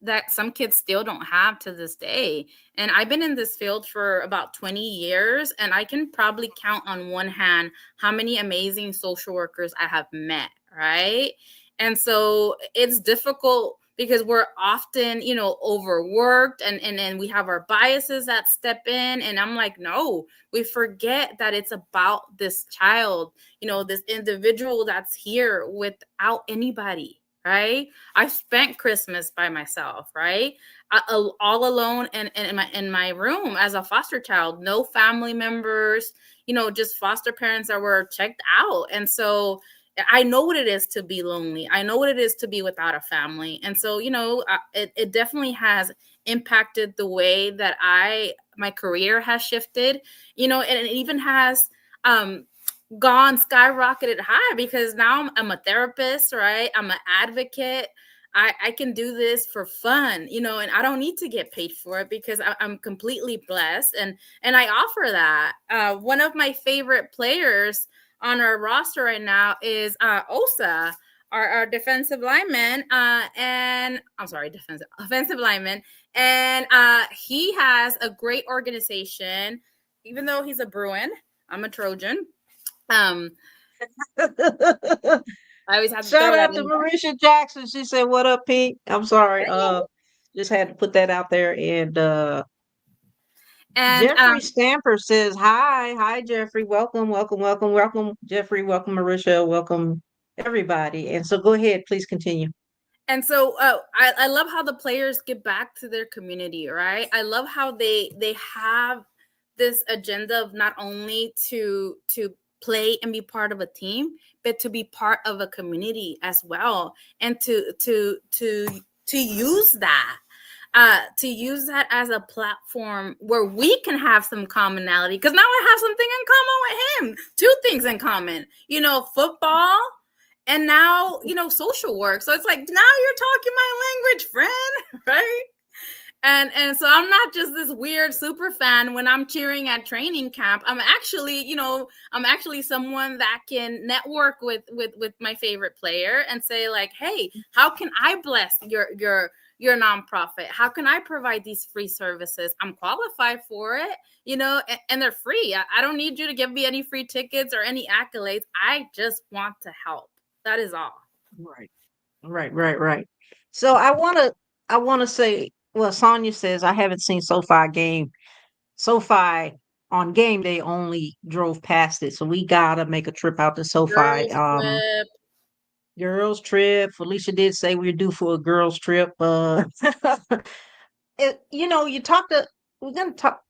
that some kids still don't have to this day. And I've been in this field for about 20 years, and I can probably count on one hand how many amazing social workers I have met, right? And so it's difficult because we're often, overworked, and then we have our biases that step in. And I'm like, no, we forget that it's about this child, this individual that's here without anybody, right? I spent Christmas by myself, right? All alone in my room as a foster child, no family members. just foster parents that were checked out. And so I know what it is to be lonely. I know what it is to be without a family. And so, it definitely has impacted the way that my career has shifted, and it even has gone skyrocketed high, because now I'm a therapist, right? I'm an advocate. I can do this for fun, and I don't need to get paid for it, because I'm completely blessed, and I offer that. One of my favorite players on our roster right now is Osa, our defensive lineman, and I'm sorry, offensive lineman, and he has a great organization, even though he's a Bruin. I'm a Trojan. Um, I always have to Shout throw that out to in there. Marisha Jackson. She said, "What up, Pink?" I'm sorry. Right? Just had to put that out there. And And Jeffrey Stamper says, "Hi, hi, Jeffrey. Welcome, welcome, welcome, welcome, Jeffrey. Welcome, Marisha. Welcome, everybody." And so, go ahead, please continue. And so I love how the players give back to their community, right? I love how they have this agenda of not only to play and be part of a team, but to be part of a community as well, and to use that. To use that as a platform where we can have some commonality, because now I have something in common with him. Two things in common, football, and now social work. So it's like, now you're talking my language, friend. Right? And so I'm not just this weird super fan when I'm cheering at training camp. I'm actually someone that can network with my favorite player and say, like, hey, how can I bless your nonprofit? How can I provide these free services? I'm qualified for it, and they're free. I don't need you to give me any free tickets or any accolades. I just want to help. That is all. Right, right, right, right. So I wanna say, well, Sonia says I haven't seen SoFi game. SoFi on game day only drove past it, so we gotta make a trip out to SoFi. Girls trip. Girls trip. Felicia did say we're due for a girls trip. You talk to. We're gonna talk.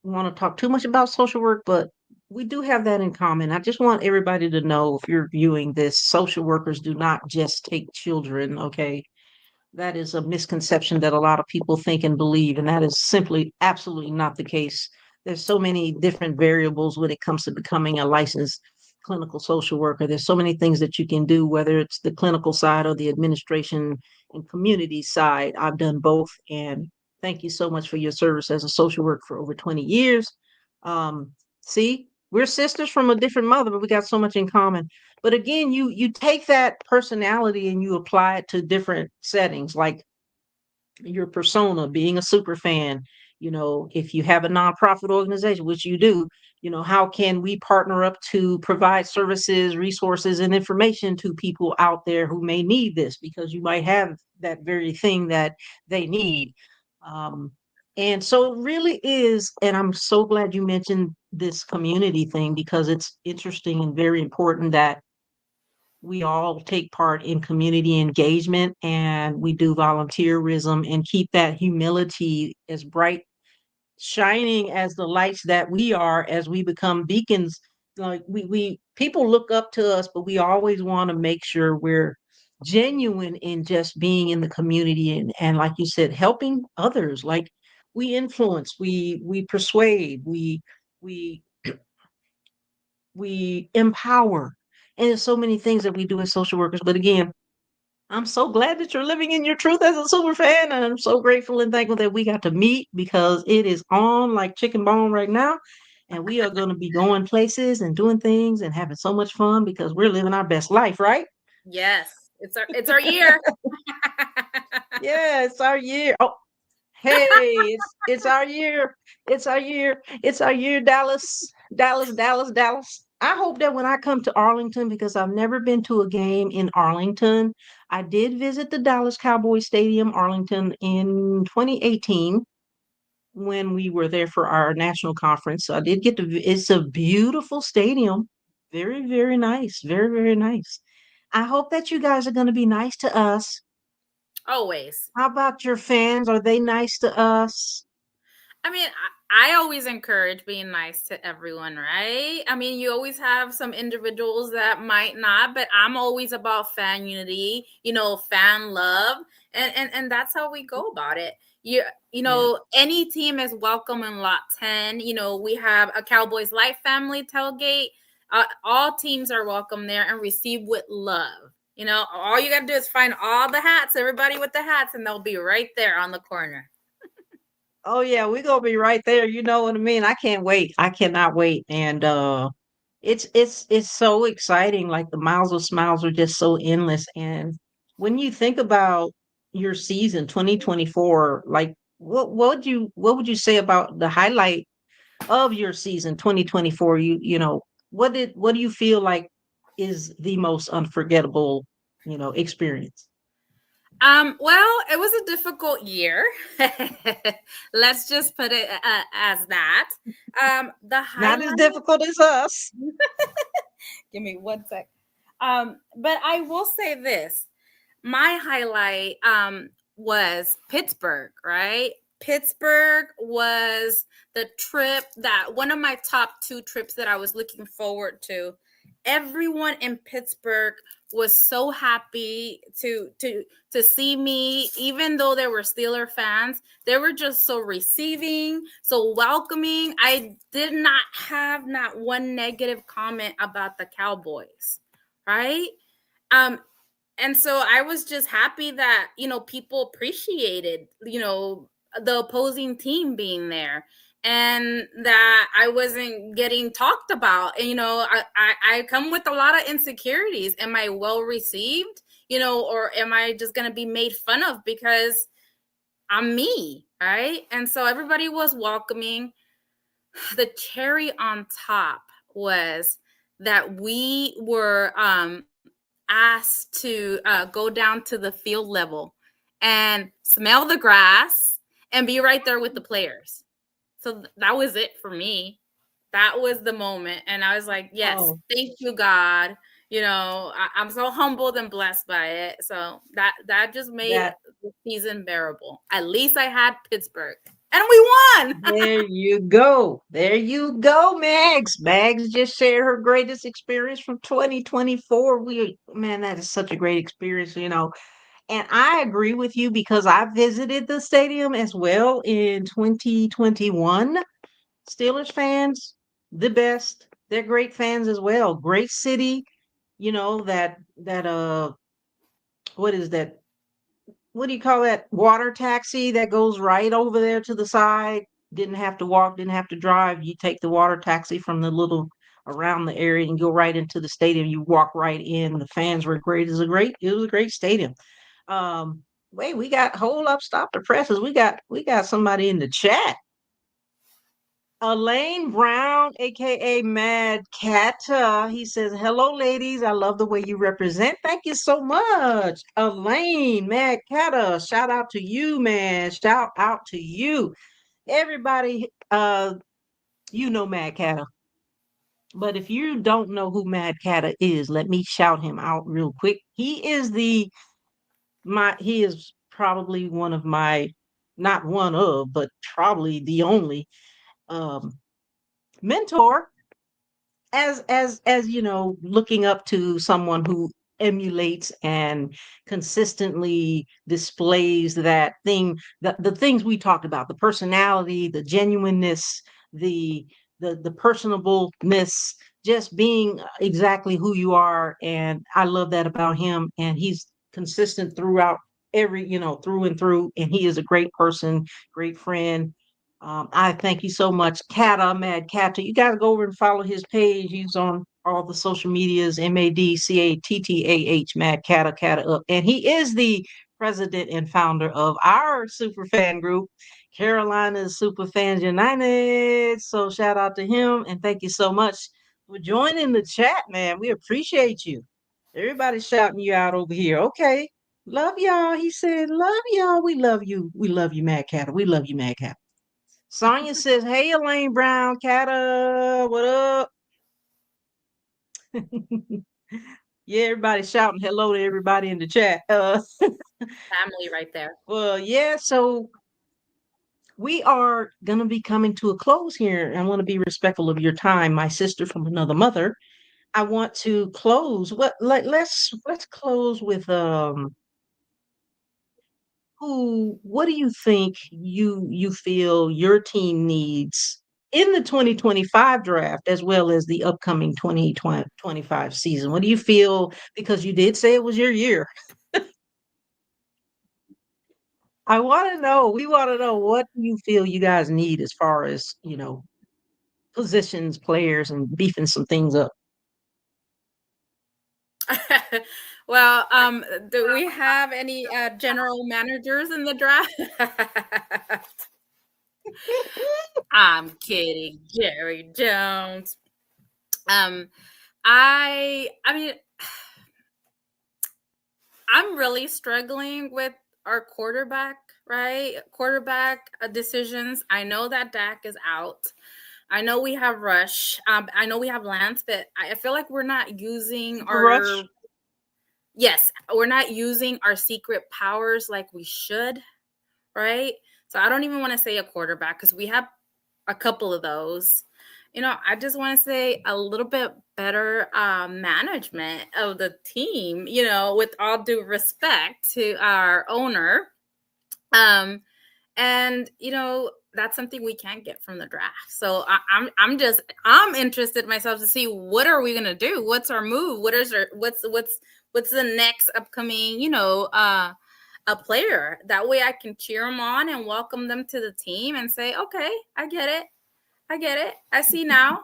Want to talk too much about social work, but we do have that in common. I just want everybody to know, if you're viewing this, social workers do not just take children. Okay, that is a misconception that a lot of people think and believe, and that is simply absolutely not the case. There's so many different variables when it comes to becoming a licensed clinical social worker. There's so many things that you can do, whether it's the clinical side or the administration and community side. I've done both, and thank you so much for your service as a social worker for over 20 years. See, we're sisters from a different mother, but we got so much in common. But again, you take that personality and you apply it to different settings, like your persona, being a super fan. If you have a nonprofit organization, which you do, how can we partner up to provide services, resources, and information to people out there who may need this, because you might have that very thing that they need. um, and so it really is, and I'm so glad you mentioned this community thing, because it's interesting and very important that we all take part in community engagement, and we do volunteerism and keep that humility as bright shining as the lights that we are, as we become beacons. Like, we people look up to us, but we always want to make sure we're genuine in just being in the community, and like you said, helping others. Like, we influence, we persuade, we we empower. And there's so many things that we do as social workers. But again, I'm so glad that you're living in your truth as a super fan. And I'm so grateful and thankful that we got to meet, because it is on like chicken bone right now. And we are going to be going places and doing things and having so much fun, because we're living our best life, right? Yes, it's our year. Yeah, it's our year. Oh, hey, it's our year. It's our year. It's our year, Dallas. Dallas, Dallas, Dallas. I hope that when I come to Arlington, because I've never been to a game in Arlington. I did visit the Dallas Cowboys Stadium, Arlington, in 2018 when we were there for our national conference. So I did get to, it's a beautiful stadium. Very, very nice. Very, very nice. I hope that you guys are going to be nice to us. Always. How about your fans? Are they nice to us? I mean, I always encourage being nice to everyone, right? I mean, you always have some individuals that might not, but I'm always about fan unity, fan love, and that's how we go about it. You Yeah. any team is welcome in lot 10. We have a Cowboys Life family tailgate. All teams are welcome there and received with love. All you got to do is find all the hats, everybody with the hats, and they'll be right there on the corner. Oh yeah, we're gonna be right there. You know what I mean? I can't wait. I cannot wait. And it's so exciting. Like the miles of smiles are just so endless. And when you think about your season 2024, like what would you say about the highlight of your season 2024? What do you feel like is the most unforgettable, experience? Well, it was a difficult year. Let's just put it as that. The Not as highlight. difficult as us. Give me one sec. But I will say this: my highlight was Pittsburgh. Right, Pittsburgh was the trip that one of my top two trips that I was looking forward to. Everyone in Pittsburgh was so happy to see me, even though there were Steeler fans. They were just so receiving, so welcoming. I did not have not one negative comment about the Cowboys, right? Um, and so I was just happy that people appreciated the opposing team being there, and that I wasn't getting talked about. And I come with a lot of insecurities. Am I well received, or am I just going to be made fun of because I'm me, right? And so everybody was welcoming. The cherry on top was that we were asked to go down to the field level and smell the grass and be right there with the players. So that was it for me. That was the moment. And I was like, yes, Oh, thank you, God. I'm so humbled and blessed by it. So that just made that the season bearable. At least I had Pittsburgh. And we won. there you go. There you go, Mags. Mags just shared her greatest experience from 2024. Man, that is such a great experience. And I agree with you because I visited the stadium as well in 2021. Steelers fans, the best. They're great fans as well. Great city, that what is that? What do you call that? Water taxi that goes right over there to the side. Didn't have to walk, didn't have to drive. You take the water taxi from the little around the area and go right into the stadium. You walk right in. The fans were great. It was a great stadium. Wait, we got hold up, stop the presses. We got somebody in the chat. Elaine Brown, aka Mad Cata. He says, "Hello, ladies. I love the way you represent. Thank you so much, Elaine, Mad Cata. Shout out to you, man. Shout out to you, everybody. Mad Cata. But if you don't know who Mad Cata is, let me shout him out real quick. He is probably one of my, not one of, but probably the only um mentor, as looking up to someone who emulates and consistently displays that thing, the things we talked about, the personality, the genuineness, the the personableness, just being exactly who you are. And I love that about him. And he's consistent throughout, through and through. And he is a great person, great friend. I thank you so much, Kata, Mad Kata. You got to go over and follow his page. He's on all the social medias, MADCATTAH, Mad Kata, Kata up. And he is the president and founder of our super fan group, Carolina's Super Fans United. So shout out to him and thank you so much for joining the chat, man. We appreciate you. Everybody's shouting you out over here. Okay. Love y'all. He said, love y'all. We love you. We love you, Mad Kata. We love you, Mad Kata. Sonya says, "Hey, Elaine Brown, Cata, what up?" Yeah, everybody shouting hello to everybody in the chat. Family right there. Well, yeah. So we are going to be coming to a close here. I want to be respectful of your time, my sister from another mother. I want to close. Let's close with who what do you think you feel your team needs in the 2025 draft as well as the upcoming 2025 season? What do you feel, because you did say it was your year? I want to know. We want to know, what do you feel you guys need as far as, positions, players, and beefing some things up? Well, do we have any general managers in the draft? I'm kidding, Jerry Jones. Um, I mean, I'm really struggling with our quarterback, right? Quarterback decisions. I know that Dak is out. I know we have Rush. I know we have Lance, but I feel like we're not using Super Rush? we're not using our secret powers like we should, right? So I don't even want to say a quarterback because we have a couple of those. I just want to say a little bit better management of the team, with all due respect to our owner. And that's something we can't get from the draft. So I'm interested myself to see, what are we gonna do? What's our move? What's the next upcoming a player? That way I can cheer them on and welcome them to the team and say, okay, I get it. I see now.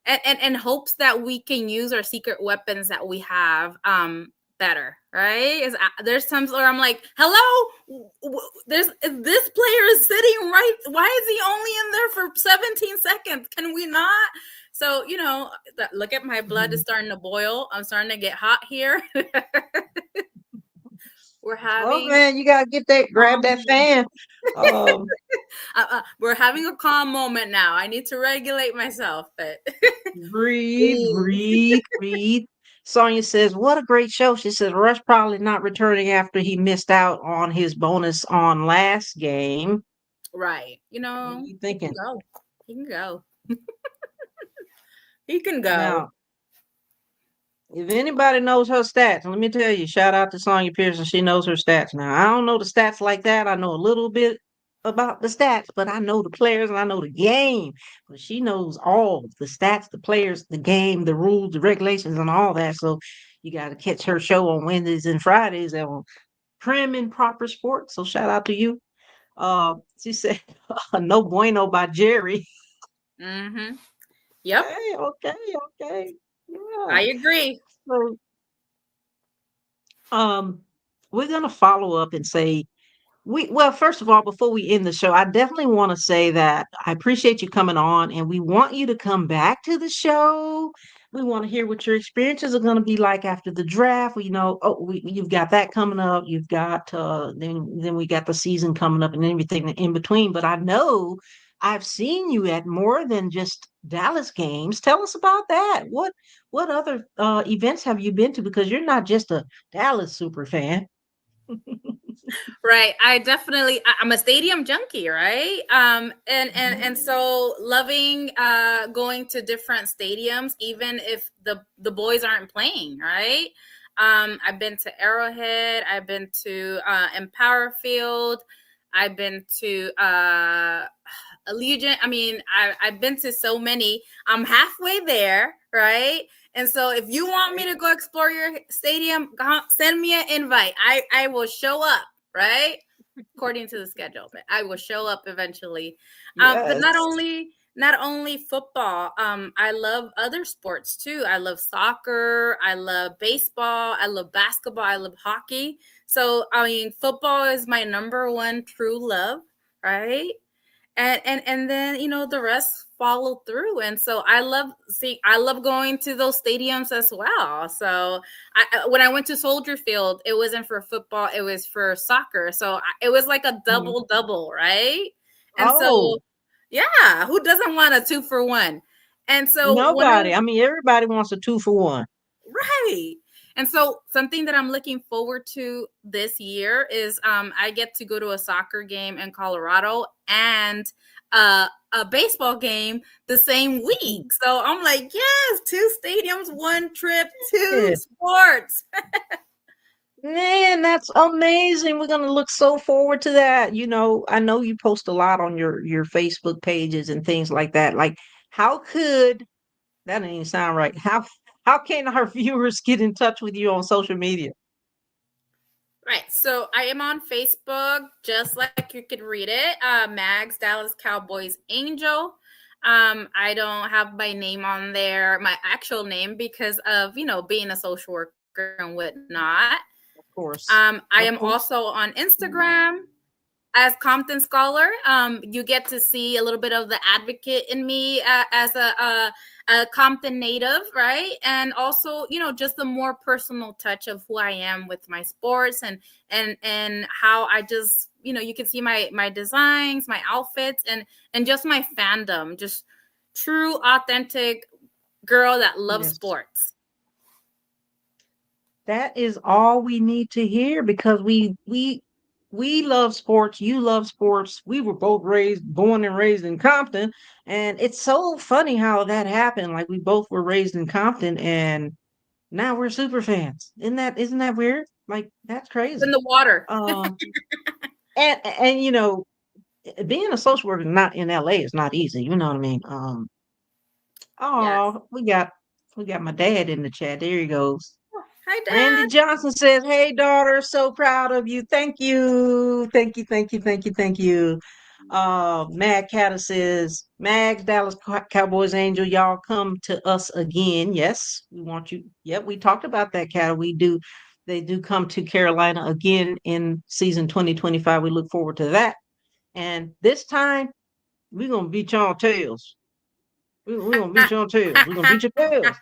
And hopes that we can use our secret weapons that we have better, right? There's times where I'm like, hello, this player is sitting right. Why is he only in there for 17 seconds? Can we not? So, look at my blood is starting to boil. I'm starting to get hot here. We're Oh having man, you gotta get that, grab that fan. Um, we're having a calm moment now. I need to regulate myself, but breathe, breathe, breathe. Sonia says, "What a great show." She says, "Rush probably not returning after he missed out on his bonus on last game." right. What are you He can thinking? go. He can go. He can go. Now, if anybody knows her stats, let me tell you, shout out to Sonya Pearson. She knows her stats. Now, I don't know the stats like that. I know a little bit about the stats, but I know the players and I know the game. But she knows all the stats, the players, the game, the rules, the regulations, and all that. So you got to catch her show on Wednesdays and Fridays on Prim and Proper Sports. So shout out to you. She said, "No bueno" by Jerry. Mm-hmm. Yep. Hey, okay, okay. I Yeah. agree. So Um, we're gonna follow up and say, well, first of all, before we end the show, I definitely want to say that I appreciate you coming on, and we want you to come back to the show. We want to hear what your experiences are going to be like after the draft. You've got that coming up. You've got then we got the season coming up and everything in between. But I know I've seen you at more than just Dallas games. Tell us about that. What other events have you been to? Because you're not just a Dallas super fan. Right. I'm a stadium junkie, right? And so loving going to different stadiums, even if the boys aren't playing, right? I've been to Arrowhead, I've been to Empower Field, I've been to Allegiant. I mean, I've been to so many. I'm halfway there, right? And so if you want me to go explore your stadium, send me an invite. I will show up, right? According to the schedule, but I will show up eventually. But Yes. not only football. I love other sports too. I love soccer. I love baseball. I love basketball. I love hockey. So I mean, football is my number one true love, right? And then the rest follow through. And so I love going to those stadiums as well. So when I went to Soldier Field, it wasn't for football, it was for soccer. So it was like a Mhm. double, right? And so Oh, yeah, who doesn't want a 2-for-1? And so when I nobody. I mean, everybody wants a two for one. right. And so something that I'm looking forward to this year is I get to go to a soccer game in Colorado and a baseball game the same week. So I'm like, yes, 2 stadiums, 1 trip, 2 sports. Man, that's amazing. We're gonna look so forward to that. I know you post a lot on your Facebook pages and things like that. Like, how could that didn't even sound right? How can our viewers get in touch with you on social media? Right. So I am on Facebook, just like you could read it. MAGS DallasCowboys Angel. I don't have my name on there, my actual name, because of being a social worker and whatnot. Of course. I am Of course. also on Instagram as Compton Scholar. You get to see a little bit of the advocate in me as a Compton native, right? And also, just the more personal touch of who I am with my sports and how I just, you can see my designs, my outfits, and just my fandom, just true, authentic girl that loves Yes. sports. That is all we need to hear because we love sports, you love sports. We were both born and raised in Compton, and it's so funny how that happened. Like we both were raised in Compton and now we're super fans. Isn't that weird? Like that's In crazy. the water. Um and being a social worker not in LA is not easy, you know what I mean? Yes. Oh, we got my dad in the chat. There he goes. Hi, Randy Dad. Johnson says, "Hey daughter, so proud of you. Thank you. Thank you. Thank you. Thank you. Thank you." Mad Catter says, "Mags Dallas Cowboys Angel, y'all come to us again. Yes, we want you. Yep, we talked about that, Catter. We do. They do come to Carolina again in season 2025. We look forward to that. And this time, we're gonna beat y'all tails. We're gonna beat y'all tails. We're gonna beat your tails."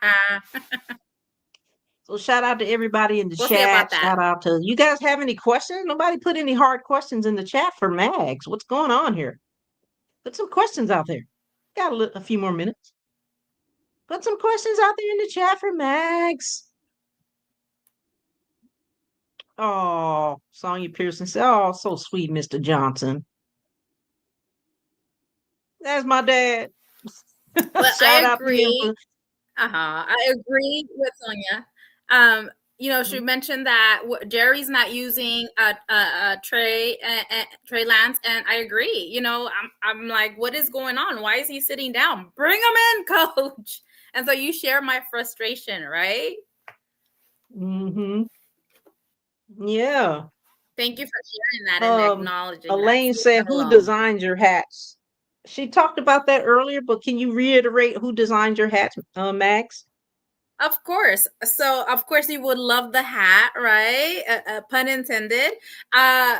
So shout out to everybody in the We'll see about chat. that. Shout out to you guys have any questions? Nobody put any hard questions in the chat for Mags. What's going on here? Put some questions out there. Got a few more minutes. Put some questions out there in the chat for Mags. Oh, Sonia Pearson said, "Oh, so sweet, Mr. Johnson." That's my dad. Well, I Shout out to him agree. for. I agree with Sonia. She mentioned that Jerry's not using Trey Lance, and I agree. I'm like, what is going on? Why is he sitting down? Bring him in, coach. And so you share my frustration, right? Mm-hmm. Yeah. Thank you for sharing that and acknowledging that. Elaine You're said, not "Who alone. designs your hats?" She talked about that earlier, but can you reiterate who designs your hats, Max? Of course. So, of course, you would love the hat, right? Pun intended. Uh,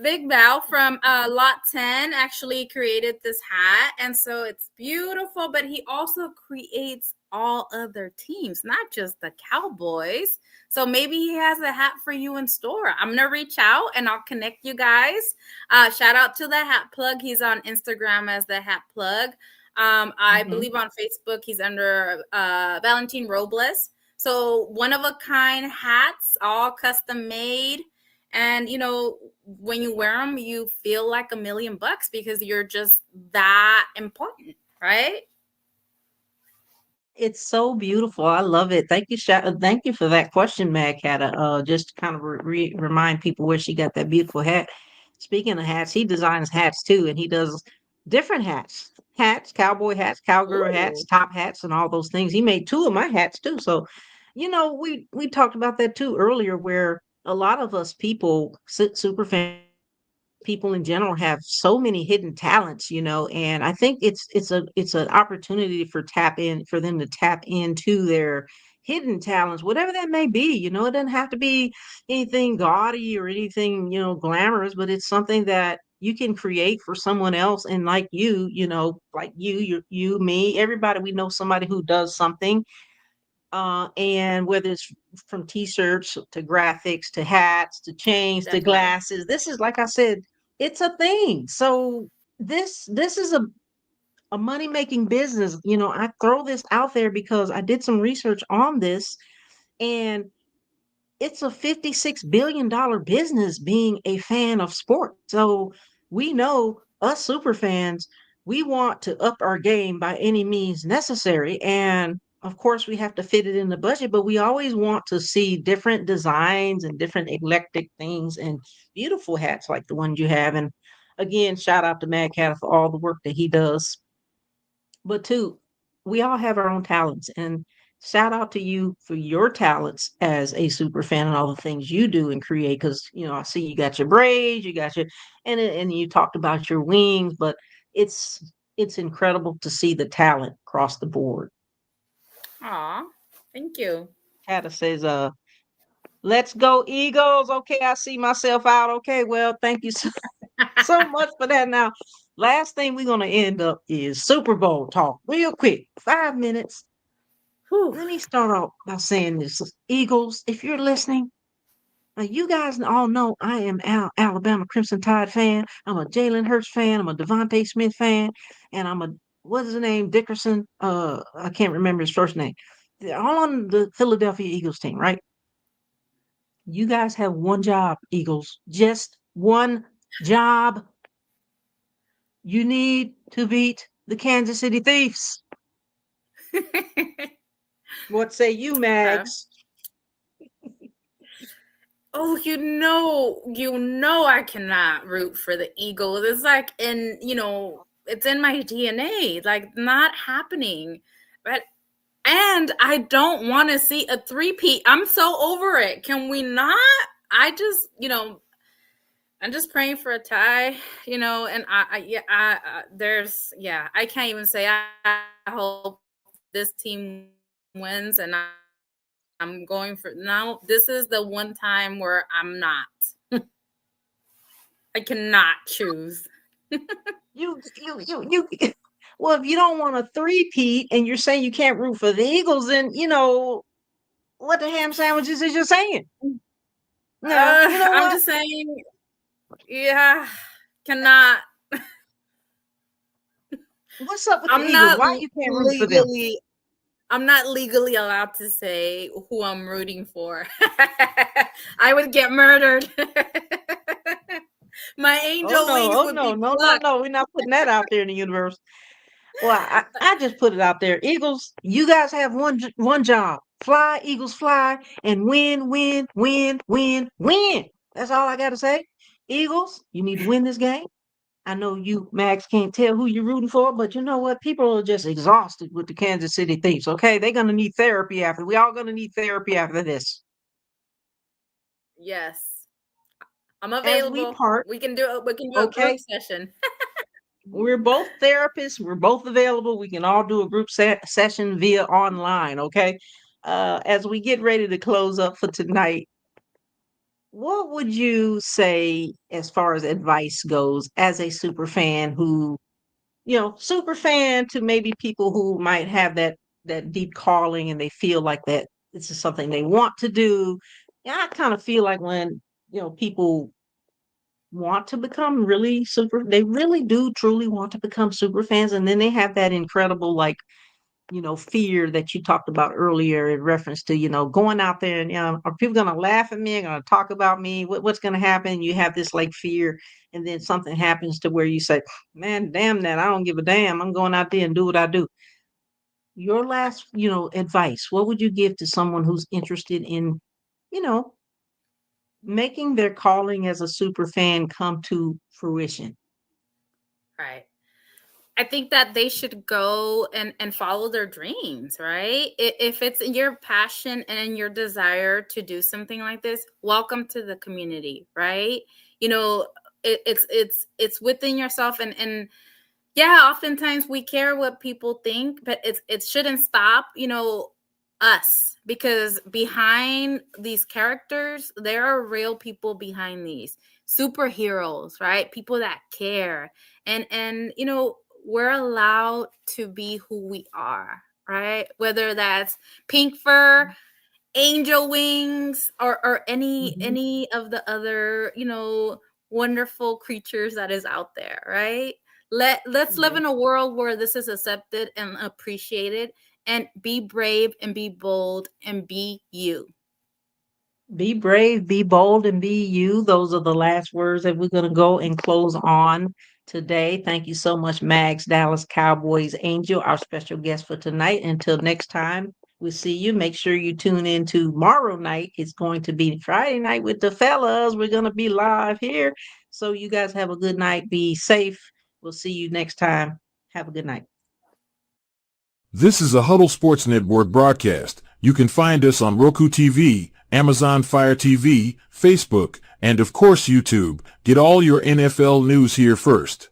Big Val from Lot 10 actually created this hat. And so it's beautiful, but he also creates all other teams, not just the Cowboys. So maybe he has a hat for you in store. I'm going to reach out and I'll connect you guys. Shout out to the Hat Plug. He's on Instagram as the Hat Plug. I believe on Facebook he's under Valentine Robles. So one of a kind hats, all custom made. And when you wear them, you feel like $1,000,000 because you're just that important, right? It's so beautiful. I love it. Thank you for that question, Mad Cat. Just to kind of remind people where she got that beautiful hat. Speaking of hats, he designs hats too, and he does different hats, cowboy hats, cowgirl hats, Ooh. top hats, and all those things. He made two of my hats too. So, we talked about that too earlier, where a lot of us people, super fans, people in general have so many hidden talents, and I think it's an opportunity for them to tap into their hidden talents, whatever that may be. It doesn't have to be anything gaudy or anything, glamorous, but it's something that you can create for someone else. And like like me, everybody, we know somebody who does something, and whether it's from t-shirts to graphics to hats to chains to Definitely. glasses, this is, like I said, it's a thing. So this is a money making business. I throw this out there because I did some research on this, and it's a $56 billion business being a fan of sports. So we know us super fans, we want to up our game by any means necessary. And of course, we have to fit it in the budget, but we always want to see different designs and different eclectic things and beautiful hats like the ones you have. And again, shout out to Mad Cat for all the work that he does. But two, we all have our own talents, and shout out to you for your talents as a super fan and all the things you do and create. Because I see you got your braids, you got your, and you talked about your wings, but it's incredible to see the talent across the board. Aw, thank you. Hada says, let's go Eagles. Okay, I see myself out. Okay, well, thank you so much for that. Now, last thing we're gonna end up is Super Bowl talk, real quick, 5 minutes. Whew. Let me start off by saying this. Eagles, if you're listening, you guys all know I am Alabama Crimson Tide fan. I'm a Jalen Hurts fan. I'm a Devontae Smith fan, and I'm a what's his name Dickerson. I can't remember his first name. They're all on the Philadelphia Eagles team, right? You guys have one job, Eagles. Just one job. You need to beat the Kansas City Thieves. What say you, Okay. Mags? Oh, I cannot root for the Eagles. It's like it's in my DNA. Like not happening. But and I don't want to see a three-peat. I'm so over it. Can we not? I just, I'm just praying for a tie, and there's, I can't even say I hope this team wins, and I'm going for now. This is the one time where I'm not. I cannot choose. You. Well, if you don't want a three-peat and you're saying you can't root for the Eagles, then what the ham sandwiches is you saying? Yeah, you know I'm what? just saying, yeah, cannot. What's up with the I'm Eagles? not Why you can't root for them? legally I'm not legally allowed to say who I'm rooting for. I would get murdered. My Oh angel no, wings oh would no, be no, no, plucked. no. We're not putting that out there in the universe. Well, I just put it out there. Eagles, you guys have one job. Fly, Eagles fly, and win, win, win, win, win. That's all I gotta say. Eagles, you need to win this game. I know you, Max, can't tell who you're rooting for, but you know what? People are just exhausted with the Kansas City Thieves. Okay, they're gonna need therapy after. We all gonna need therapy after this. Yes, I'm As we available. part, We can do a group okay, session. we're both therapists. We're both available. We can all do a group session via online. Okay. As we get ready to close up for tonight, what would you say as far as advice goes as a super fan who, super fan to maybe people who might have that deep calling and they feel like that this is something they want to do. Yeah, I kind of feel like when, people want to become really super, they really do truly want to become super fans, and then they have that incredible like fear that you talked about earlier in reference to going out there and are people going to laugh at me, going to talk about me, what's going to happen. You have this like fear, and then something happens to where you say, man, damn that, I don't give a damn, I'm going out there and do what I do. Your last advice, what would you give to someone who's interested in you know making their calling as a super fan come to fruition? Right. I think that they should go and follow their dreams, right? If it's your passion and your desire to do something like this, welcome to the community, right? You know, it's within yourself, and yeah, oftentimes we care what people think, but it shouldn't stop, us, because behind these characters there are real people behind these superheroes, right? People that care, and we're allowed to be who we are, right? Whether that's pink fur, angel wings, or any Mhm. any of the other wonderful creatures that is out there, right? Let's live Yeah. in a world where this is accepted and appreciated, and be brave and be bold and be you. Be brave, be bold, and be you. Those are the last words that we're going to go and close on today. Thank you so much, Mags Dallas Cowboys Angel, our special guest for tonight. Until next time, we see you. Make sure you tune in tomorrow night. It's going to be Friday night with the fellas. We're going to be live here. So you guys have a good night. Be safe. We'll see you next time. Have a good night. This is a Huddle Sports Network broadcast. You can find us on Roku TV, Amazon Fire TV, Facebook, and of course YouTube. Get all your NFL news here first.